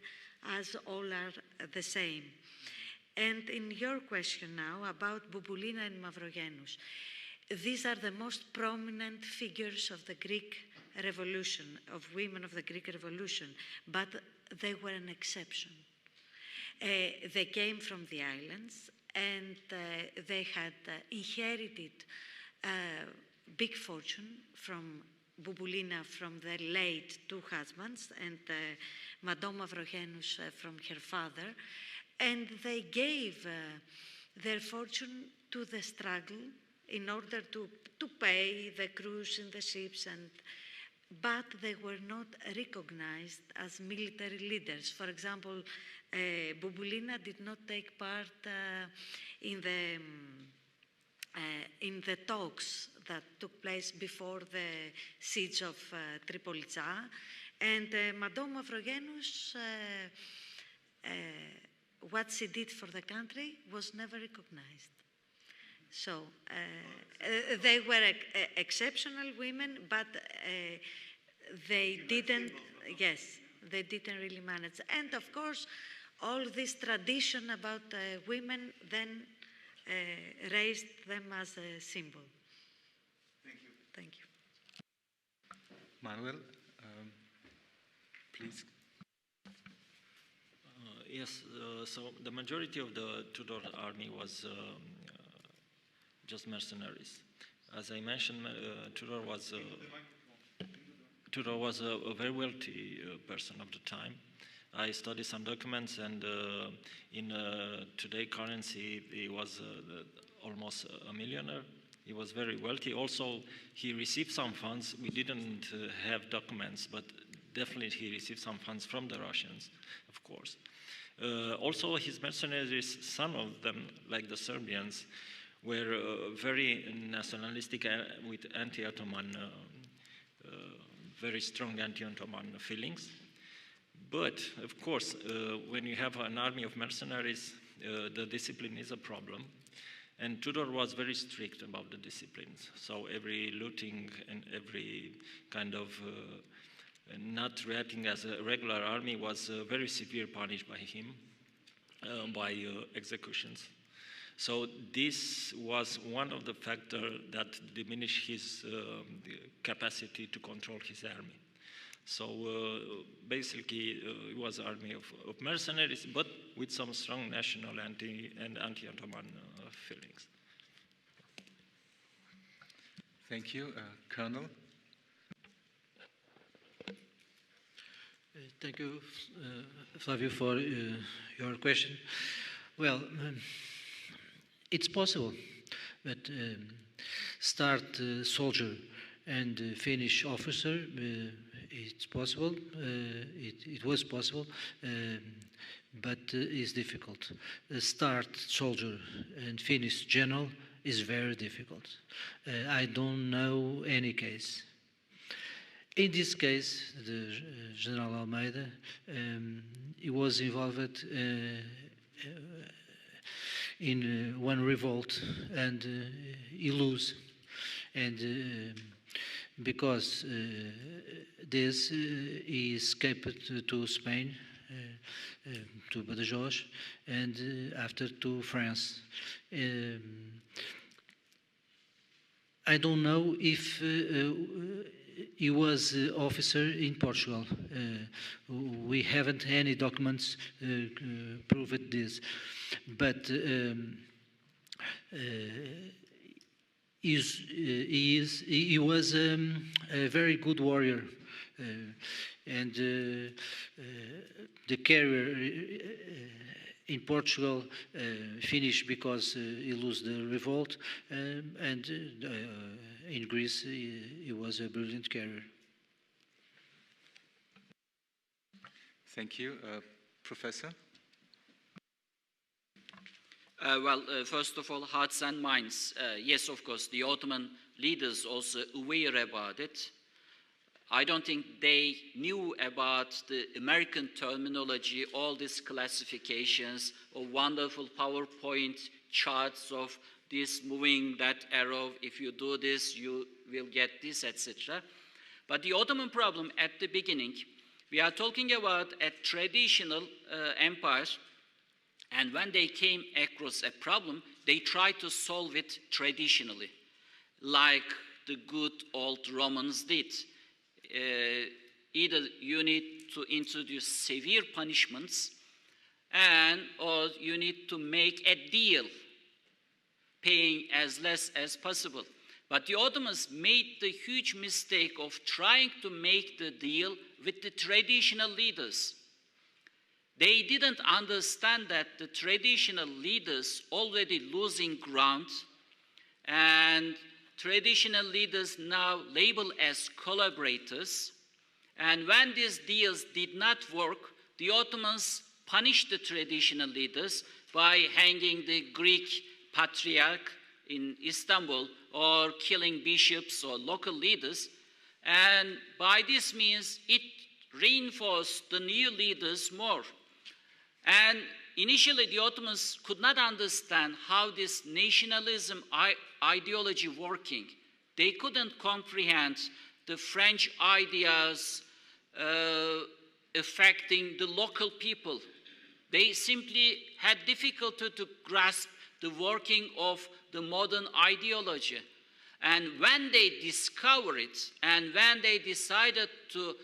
as all are the same. And in your question now about Bouboulina and Mavrogenous, these are the most prominent figures of the Greek Revolution, of women of the Greek Revolution, but they were an exception. They came from the islands, and they had inherited big fortune from Bouboulina, from their late two husbands, and Madame Mavrogenous from her father, and they gave their fortune to the struggle in order to pay the crews in the ships, but they were not recognized as military leaders. For example, Bouboulina did not take part in the talks that took place before the siege of Tripolitsa, and Madame Mavrogenous, what she did for the country was never recognized. So they were exceptional women, but they didn't, yes, they didn't really manage. And of course, all this tradition about women then raised them as a symbol. Thank you. Thank you. Manuel, please. Yes, so the majority of the Tudor army was just mercenaries. As I mentioned, Tudor was a very wealthy person of the time, I studied some documents, and in today currency, he was almost a millionaire. He was very wealthy. Also, he received some funds. We didn't have documents, but definitely he received some funds from the Russians, of course. Also, his mercenaries, some of them, like the Serbians, were very nationalistic with anti-Ottoman, very strong anti-Ottoman feelings. But, of course, when you have an army of mercenaries, the discipline is a problem. And Tudor was very strict about the disciplines. So every looting and every kind of not reacting as a regular army was very severe punished by him, by executions. So this was one of the factors that diminished his capacity to control his army. So basically, it was an army of mercenaries, but with some strong national and anti-Ottoman feelings. Thank you. Colonel? Thank you, Flavio, for your question. Well, it's possible, but start soldier and finish officer, it's possible. It was possible, but it's difficult. Start soldier and finish general is very difficult. I don't know any case. In this case, the General Almeida, he was involved in one revolt, and he lose. And because this, he escaped to Spain, to Badajoz, and after to France. I don't know if he was officer in Portugal. We haven't any documents proved this, but he was a very good warrior, and the career in Portugal finished because he lost the revolt, and in Greece he was a brilliant career. Thank you. Professor? First of all, hearts and minds. Yes, of course, the Ottoman leaders also aware about it. I don't think they knew about the American terminology, all these classifications of wonderful PowerPoint charts of this moving that arrow. If you do this, you will get this, etc. But the Ottoman problem at the beginning, we are talking about a traditional empire. And when they came across a problem, they tried to solve it traditionally, like the good old Romans did. Either you need to introduce severe punishments, or you need to make a deal, paying as less as possible. But the Ottomans made the huge mistake of trying to make the deal with the traditional leaders. They didn't understand that the traditional leaders already losing ground, and traditional leaders now labeled as collaborators. And when these deals did not work, the Ottomans punished the traditional leaders by hanging the Greek patriarch in Istanbul or killing bishops or local leaders. And by this means, it reinforced the new leaders more. And initially, the Ottomans could not understand how this nationalism ideology working. They couldn't comprehend the French ideas affecting the local people. They simply had difficulty to grasp the working of the modern ideology. And when they discovered it, and when they decided to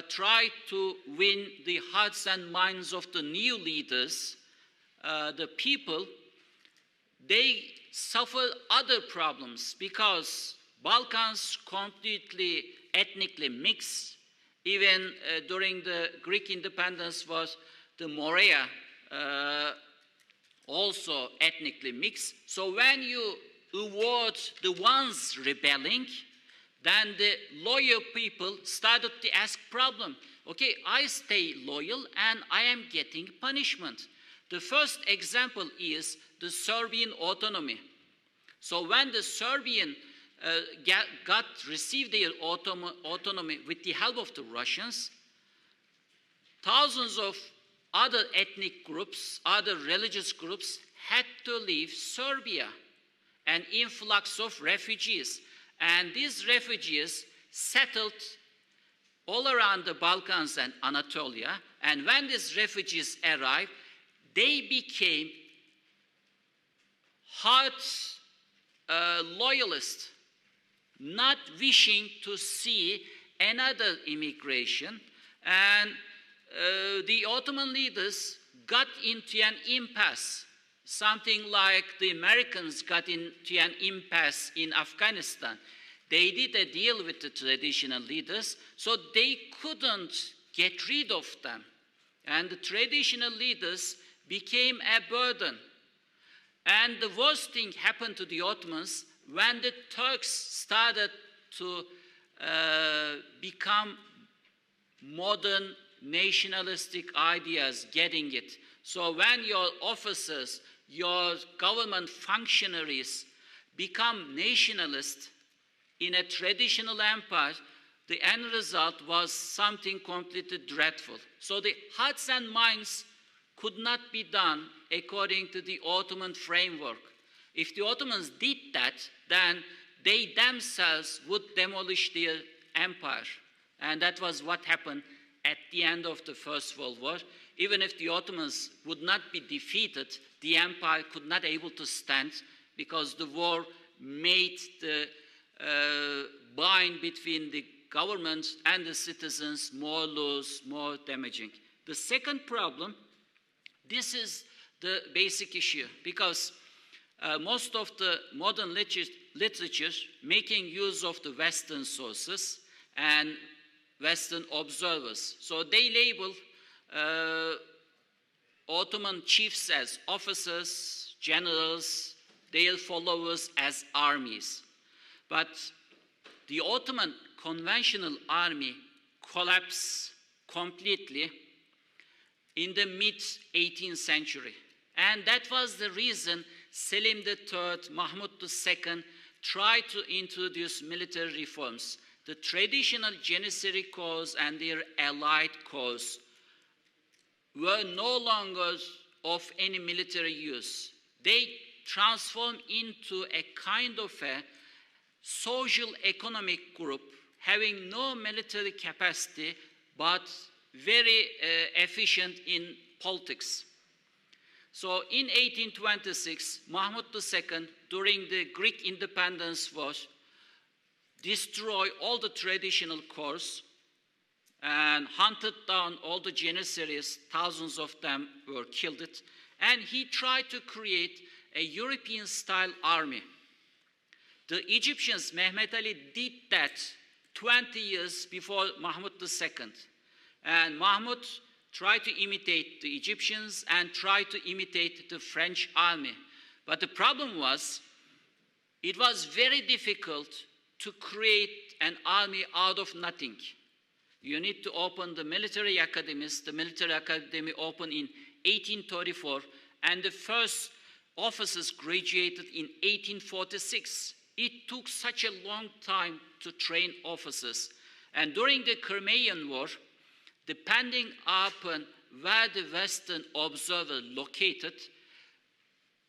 try to win the hearts and minds of the new leaders, the people, they suffered other problems because Balkans completely ethnically mixed. Even during the Greek independence was the Morea, also ethnically mixed. So when you award the ones rebelling, then the loyal people started to ask problem. Okay, I stay loyal and I am getting punishment. The first example is the Serbian autonomy. So when the Serbian received their autonomy with the help of the Russians, thousands of other ethnic groups, other religious groups had to leave Serbia. An influx of refugees. And these refugees settled all around the Balkans and Anatolia. And when these refugees arrived, they became hard loyalists, not wishing to see another immigration. And the Ottoman leaders got into an impasse, something like the Americans got into an impasse in Afghanistan. They did a deal with the traditional leaders, so they couldn't get rid of them. And the traditional leaders became a burden. And the worst thing happened to the Ottomans when the Turks started to become modern nationalistic ideas, getting it. So when your officers, your government functionaries become nationalist in a traditional empire, the end result was something completely dreadful. So the hearts and minds could not be done according to the Ottoman framework. If the Ottomans did that, then they themselves would demolish their empire. And that was what happened at the end of the First World War. Even if the Ottomans would not be defeated, the empire could not be able to stand because the war made the bind between the government and the citizens more loose, more damaging. The second problem, this is the basic issue, because most of the modern literature making use of the Western sources and Western observers. So they label Ottoman chiefs as officers, generals, their followers as armies. But the Ottoman conventional army collapsed completely in the mid-18th century. And that was the reason Selim III, Mahmud II tried to introduce military reforms. The traditional Janissary corps and their allied corps were no longer of any military use. They transformed into a kind of a social economic group having no military capacity but very efficient in politics. So in 1826, Mahmud II, during the Greek independence war, destroyed all the traditional corps and hunted down all the Janissaries. Thousands of them were killed. And he tried to create a European-style army. The Egyptians, Mehmet Ali, did that 20 years before Mahmud II. And Mahmud tried to imitate the Egyptians and tried to imitate the French army. But the problem was, it was very difficult to create an army out of nothing. You need to open the military academies. The military academy opened in 1834, and the first officers graduated in 1846. It took such a long time to train officers. And during the Crimean War, depending upon where the Western observer located,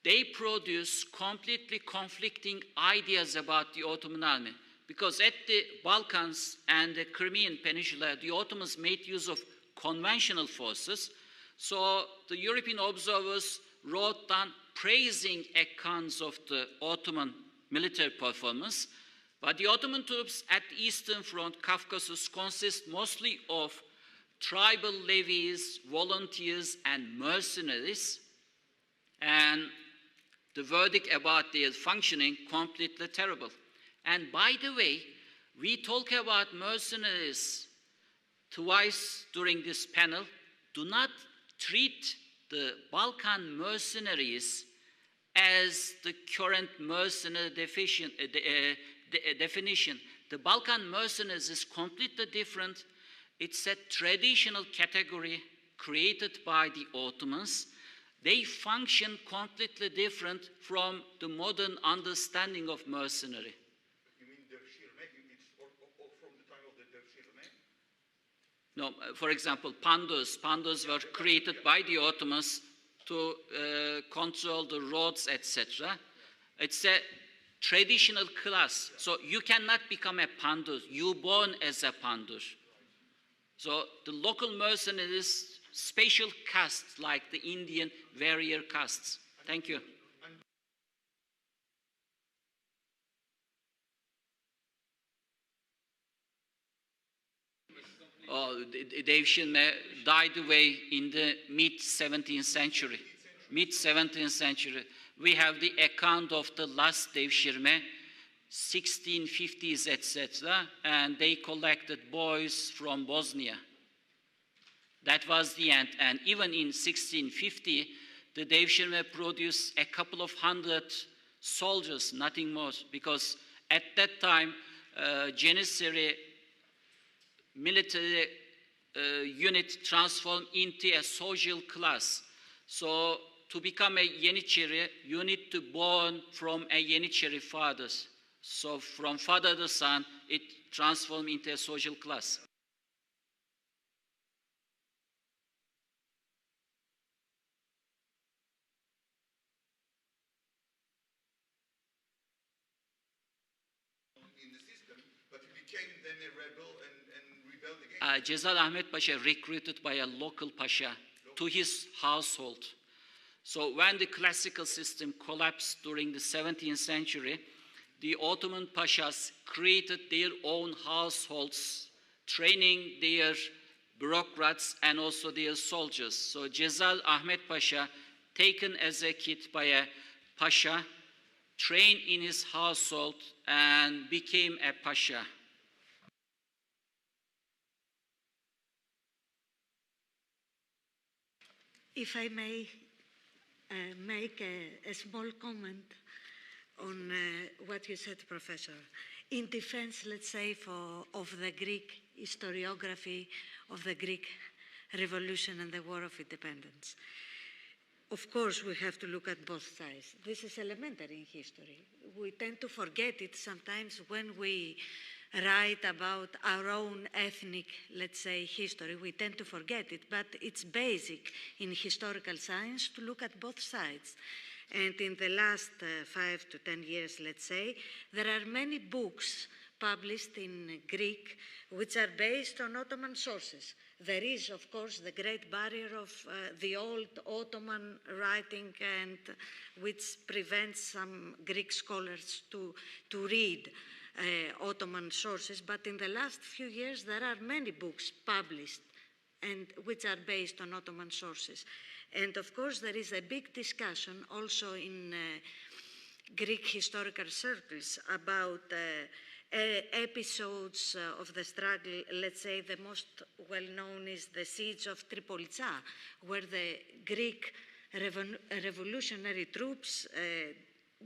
they produced completely conflicting ideas about the Ottoman army. Because at the Balkans and the Crimean Peninsula, the Ottomans made use of conventional forces. So the European observers wrote down praising accounts of the Ottoman military performance. But the Ottoman troops at the Eastern Front, Caucasus, consist mostly of tribal levies, volunteers, and mercenaries. And the verdict about their functioning, completely terrible. And by the way, we talk about mercenaries twice during this panel, do not treat the Balkan mercenaries as the current mercenary definition. The Balkan mercenaries is completely different. It's a traditional category created by the Ottomans. They function completely different from the modern understanding of mercenary. You mean Devshirme? It's all from the time of the Devshirme? No, for example, pandos. Pandos were created by the Ottomans to control the roads, etc. It's a traditional class. So you cannot become a pandur. You born as a pandur. So the local mercenaries, special castes like the Indian warrior castes. Thank you. Devshirme died away in the mid-17th century. Mid-17th century. We have the account of the last Devshirme, 1650s, etc., and they collected boys from Bosnia. That was the end. And even in 1650, the Devshirme produced a couple of hundred soldiers, nothing more, because at that time, Janissary military unit transformed into a social class. So to become a Yenicheri, you need to born from a Yenicheri father. So from father to son, it transformed into a social class. In the system, but he became then a rebel and rebelled against. Cezal Ahmet Pasha recruited by a local pasha to his household. So when the classical system collapsed during the 17th century, the Ottoman pashas created their own households, training their bureaucrats and also their soldiers. So Cezal Ahmet Pasha, taken as a kid by a pasha, trained in his household and became a pasha. If I may make a small comment on what you said, Professor. In defense, let's say, of the Greek historiography of the Greek Revolution and the War of Independence. Of course, we have to look at both sides. This is elementary in history. We tend to forget it sometimes when we write about our own ethnic, let's say, history. We tend to forget it, but it's basic in historical science to look at both sides. And in the last 5 to 10 years, let's say, there are many books published in Greek which are based on Ottoman sources. There is, of course, the great barrier of the old Ottoman writing, and which prevents some Greek scholars to read Ottoman sources, but in the last few years there are many books published and which are based on Ottoman sources. And of course there is a big discussion also in Greek historical circles about episodes of the struggle. Let's say the most well-known is the siege of Tripolitsa, where the Greek revolutionary troops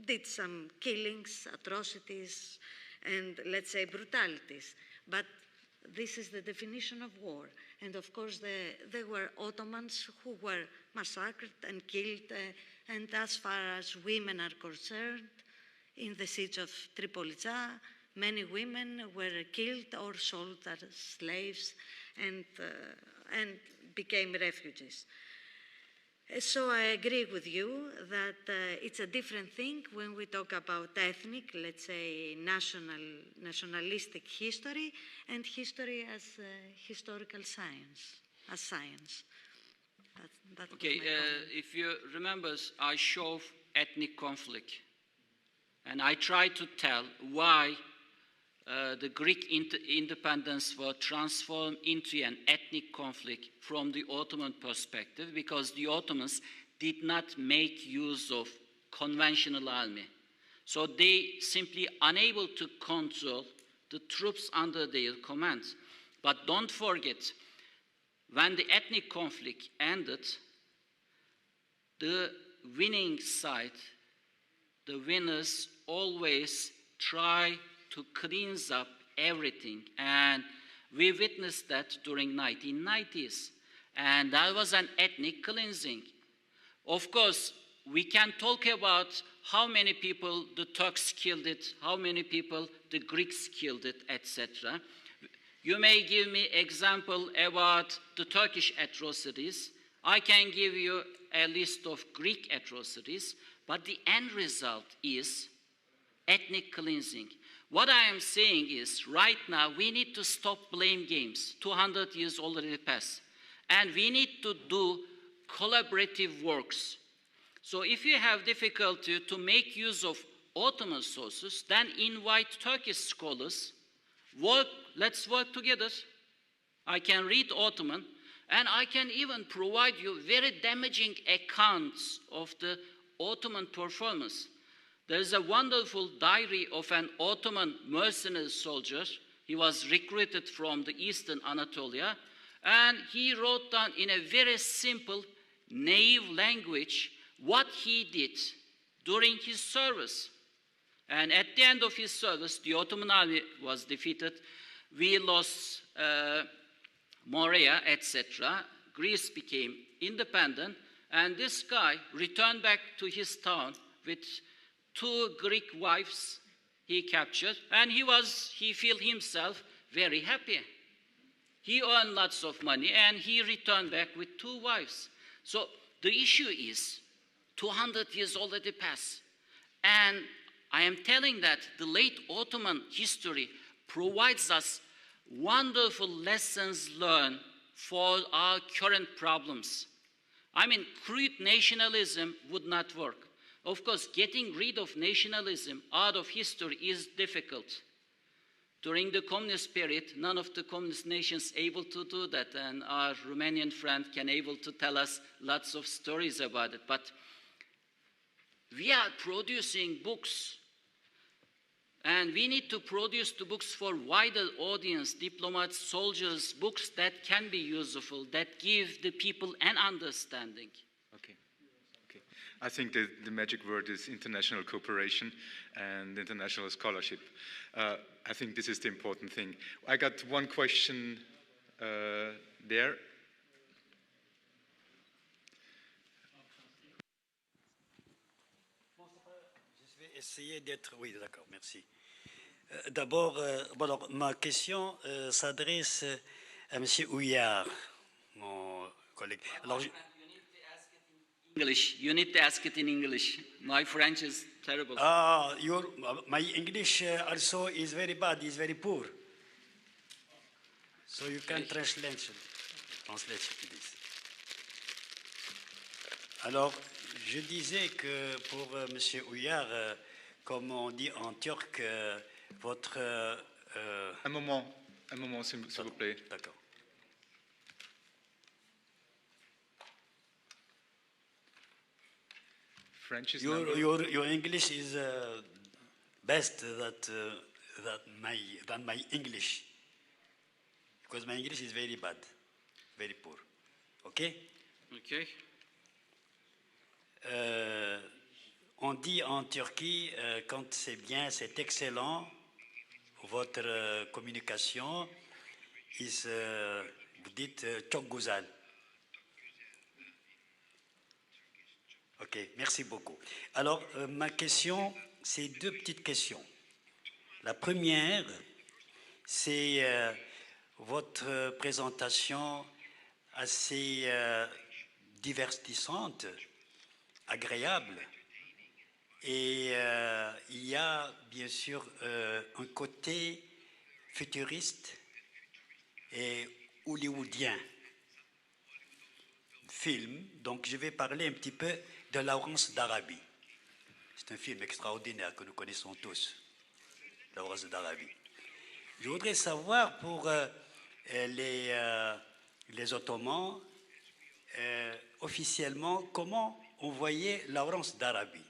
did some killings, atrocities, and let's say brutalities. But this is the definition of war. And of course, there were Ottomans who were massacred and killed. And as far as women are concerned, in the siege of Tripolitsa, many women were killed or sold as slaves and became refugees. So I agree with you that it's a different thing when we talk about ethnic, let's say nationalistic history, and history as historical science, as science. That okay, if you remember, I show ethnic conflict, and I try to tell why the Greek independence was transformed into an ethnic conflict from the Ottoman perspective, because the Ottomans did not make use of conventional army. So they simply unable to control the troops under their command. But don't forget, when the ethnic conflict ended, the winning side, the winners always try to cleanse up everything. And we witnessed that during 1990s. And that was an ethnic cleansing. Of course, we can talk about how many people the Turks killed it, how many people the Greeks killed it, etc. You may give me example about the Turkish atrocities. I can give you a list of Greek atrocities, but the end result is ethnic cleansing. What I am saying is, right now, we need to stop blame games. 200 years already passed. And we need to do collaborative works. So if you have difficulty to make use of Ottoman sources, then invite Turkish scholars. Let's work together. I can read Ottoman, and I can even provide you very damaging accounts of the Ottoman performance. There is a wonderful diary of an Ottoman mercenary soldier. He was recruited from the eastern Anatolia, and he wrote down in a very simple, naive language what he did during his service. And at the end of his service, the Ottoman army was defeated. We lost Morea, etc. Greece became independent, and this guy returned back to his town with 2 Greek wives he captured, and he felt himself very happy. He earned lots of money, and he returned back with 2 wives. So the issue is, 200 years already passed, and I am telling that the late Ottoman history provides us wonderful lessons learned for our current problems. I mean, crude nationalism would not work. Of course, getting rid of nationalism out of history is difficult. During the communist period, none of the communist nations able to do that, and our Romanian friend can able to tell us lots of stories about it. But we are producing books, and we need to produce the books for wider audience, diplomats, soldiers, books that can be useful, that give the people an understanding. Okay. I think the magic word is international cooperation and international scholarship. I think this is the important thing. I got one question there. Je vais essayer d'être... Oui, d'accord, merci. D'abord, alors, ma question s'adresse à M. Houillard, mon collègue. Alors, You need to ask it in English. My French is terrible. My English also is very bad, is very poor. So you can translate this. Alors, je disais que pour M. Houillard, comme on dit en turc, votre... Un moment, s'il vous plaît. D'accord. French is your English is best than my English, because my English is very bad, very poor. Okay? Okay. On dit en Turquie, quand c'est bien, c'est excellent, votre communication, vous dites çok güzel. Ok, merci beaucoup. Alors, ma question, c'est 2 petites questions. La première, c'est votre présentation assez divertissante, agréable. Et il y a bien sûr un côté futuriste et hollywoodien. Film, donc je vais parler un petit peu de Laurence d'Arabie. C'est un film extraordinaire que nous connaissons tous, Laurence d'Arabie. Je voudrais savoir pour les Ottomans, officiellement, comment on voyait Laurence d'Arabie.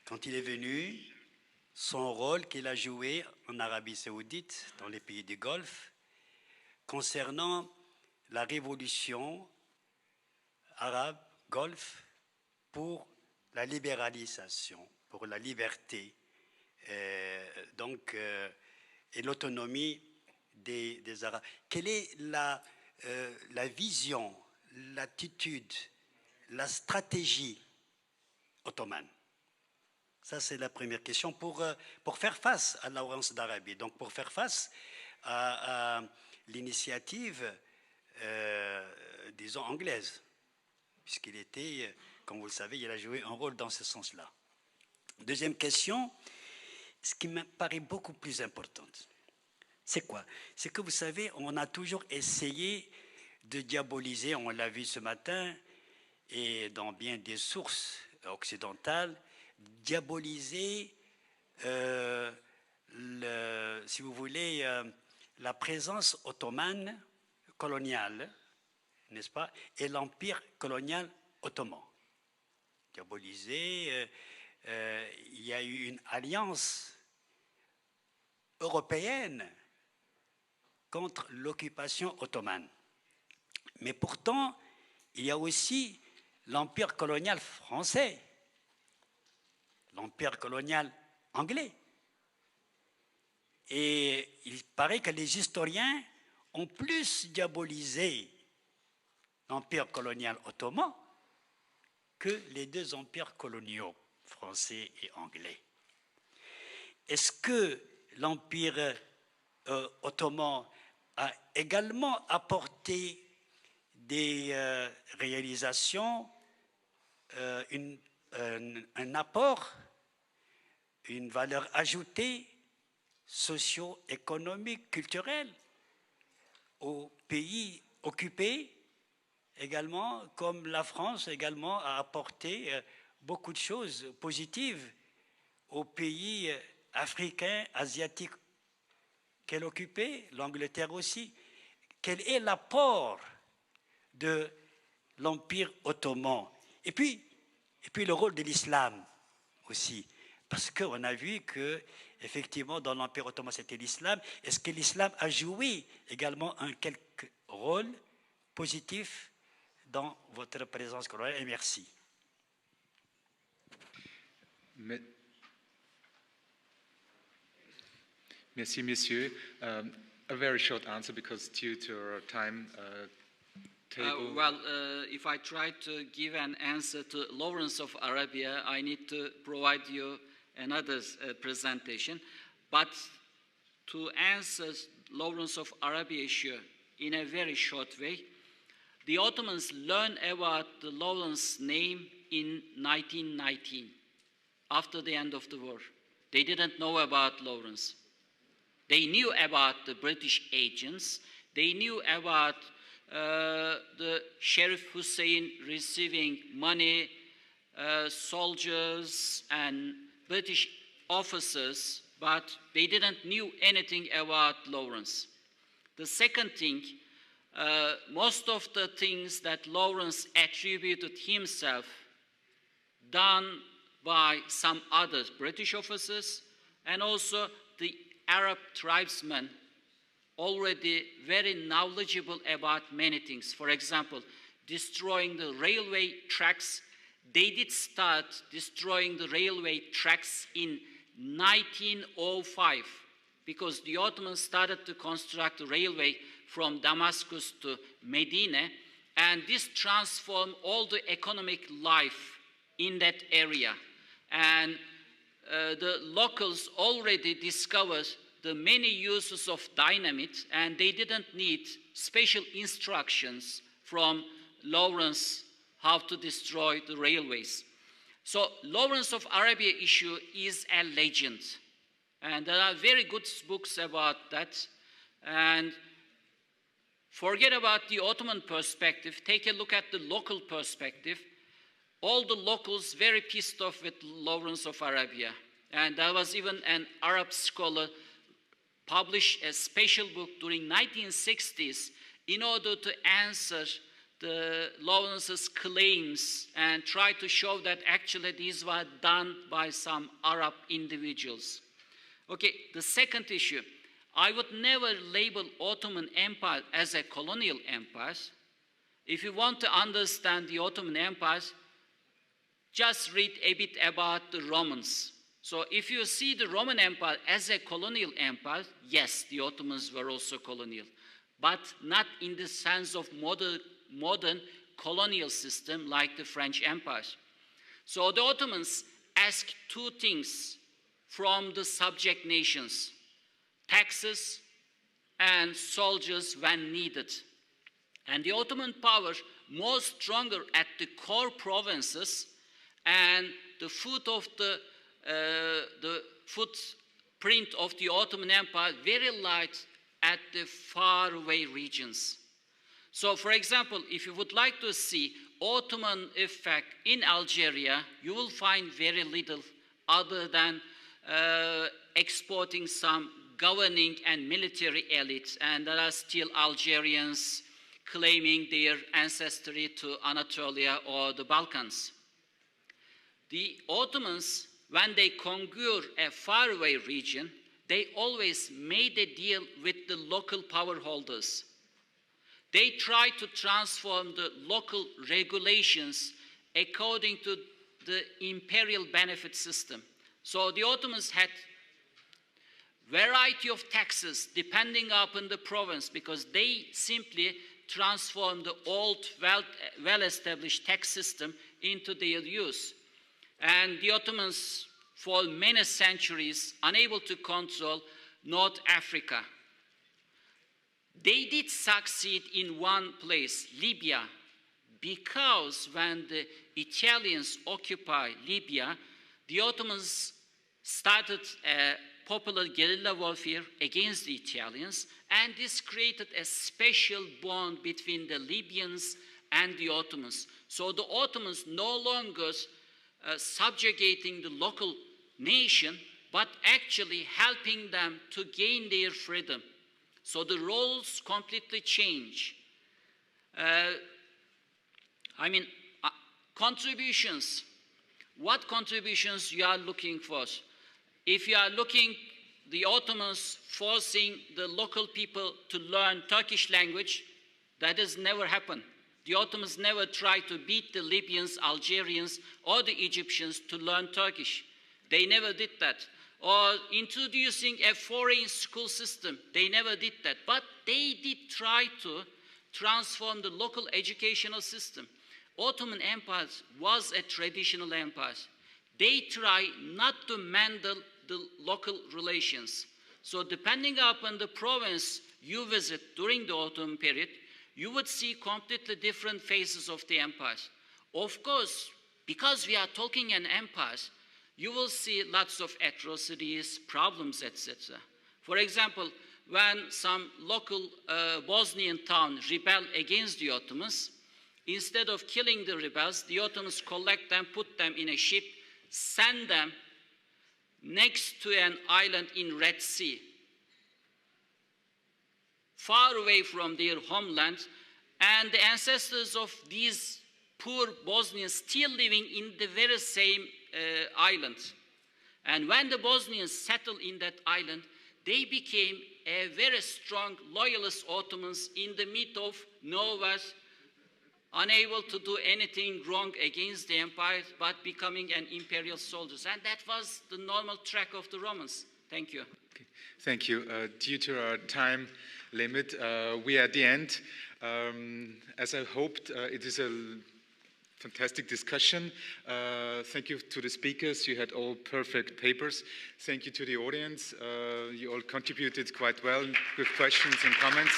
Quand il est venu, son rôle qu'il a joué en Arabie Saoudite, dans les pays du Golfe, concernant la révolution arabe, golfe, pour la libéralisation, pour la liberté, et l'autonomie des Arabes. Quelle est la vision, l'attitude, la stratégie ottomane? Ça, c'est la première question pour faire face à la Lawrence d'Arabie, donc pour faire face à l'initiative, disons, anglaise, puisqu'il était, comme vous le savez, il a joué un rôle dans ce sens-là. Deuxième question, ce qui me paraît beaucoup plus importante, c'est quoi? C'est que vous savez, on a toujours essayé de diaboliser, on l'a vu ce matin, et dans bien des sources occidentales, diaboliser, si vous voulez, la présence ottomane coloniale, n'est-ce pas, et l'empire colonial ottoman. Diaboliser, il y a eu une alliance européenne contre l'occupation ottomane. Mais pourtant, il y a aussi l'empire colonial français, l'empire colonial anglais. Et il paraît que les historiens ont plus diabolisé l'empire colonial ottoman que les deux empires coloniaux, français et anglais. Est-ce que l'empire ottoman a également apporté des réalisations, un apport, une valeur ajoutée socio-économique, culturelle aux pays occupés également, comme la France également a apporté beaucoup de choses positives aux pays africains, asiatiques qu'elle occupait, l'Angleterre aussi. Quel est l'apport de l'Empire ottoman? Et puis le rôle de l'islam aussi, parce qu'on a vu que effectivement dans l'Empire ottoman c'était l'islam. Est-ce que l'islam a joué également un quelque rôle positif dans votre présence coloniale? Et merci. Merci, Monsieur. A very short answer because due to our time table. If I try to give an answer to Lawrence of Arabia, I need to provide you another presentation. But to answer Lawrence of Arabia issue in a very short way, the Ottomans learned about the Lawrence name in 1919, after the end of the war. They didn't know about Lawrence. They knew about the British agents. They knew about the Sheriff Hussein receiving money, soldiers and British officers, but they didn't knew anything about Lawrence. The second thing, most of the things that Lawrence attributed himself done by some other British officers and also the Arab tribesmen already very knowledgeable about many things. For example, destroying the railway tracks. They did start destroying the railway tracks in 1905 because the Ottomans started to construct the railway from Damascus to Medina, and this transformed all the economic life in that area. And the locals already discovered the many uses of dynamite, and they didn't need special instructions from Lawrence how to destroy the railways. So Lawrence of Arabia issue is a legend, and there are very good books about that. And forget about the Ottoman perspective, take a look at the local perspective. All the locals very pissed off with Lawrence of Arabia. And there was even an Arab scholar published a special book during 1960s in order to answer the Lawrence's claims and try to show that actually these were done by some Arab individuals. Okay, the second issue, I would never label Ottoman Empire as a colonial empire. If you want to understand the Ottoman Empire, just read a bit about the Romans. So if you see the Roman Empire as a colonial empire, yes, the Ottomans were also colonial, but not in the sense of modern colonial system like the French Empire. So the Ottomans asked two things from the subject nations: taxes and soldiers when needed. And the Ottoman power more stronger at the core provinces, and the footprint of the Ottoman Empire very light at the faraway regions. So, for example, if you would like to see Ottoman effect in Algeria, you will find very little other than exporting some governing and military elites, and there are still Algerians claiming their ancestry to Anatolia or the Balkans. The Ottomans, when they conquer a faraway region, they always made a deal with the local power holders. They tried to transform the local regulations according to the imperial benefit system. So the Ottomans had variety of taxes depending upon the province, because they simply transformed the old, well-established tax system into their use. And the Ottomans, for many centuries, unable to control North Africa. They did succeed in one place, Libya, because when the Italians occupied Libya, the Ottomans started a popular guerrilla warfare against the Italians, and this created a special bond between the Libyans and the Ottomans. So the Ottomans no longer subjugating the local nation, but actually helping them to gain their freedom. So the roles completely change. Contributions. What contributions you are looking for? If you are looking, the Ottomans forcing the local people to learn Turkish language, that has never happened. The Ottomans never tried to beat the Libyans, Algerians, or the Egyptians to learn Turkish. They never did that. Or introducing a foreign school system, they never did that. But they did try to transform the local educational system. Ottoman Empire was a traditional empire. They try not to meddle the local relations. So depending upon the province you visit during the Ottoman period, you would see completely different phases of the empire. Of course, because we are talking an empire, you will see lots of atrocities, problems, etc. For example, when some local Bosnian town rebelled against the Ottomans, instead of killing the rebels, the Ottomans collect them, put them in a ship, send them next to an island in Red Sea, far away from their homeland, and the ancestors of these poor Bosnians still living in the very same island. And when the Bosnians settled in that island, they became a very strong loyalist Ottomans in the midst of nowhere, unable to do anything wrong against the empire, but becoming an imperial soldiers. And that was the normal track of the Romans. Thank you. Okay. Thank you. Due to our time limit, we are at the end. As I hoped, it is a fantastic discussion. Thank you to the speakers. You had all perfect papers. Thank you to the audience. You all contributed quite well with questions and comments.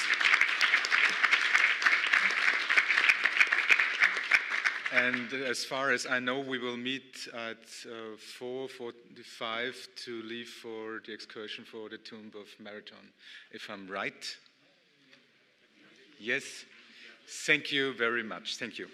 And as far as I know, we will meet at 4:45 to leave for the excursion for the Tomb of Marathon, if I'm right. Yes. Thank you very much. Thank you.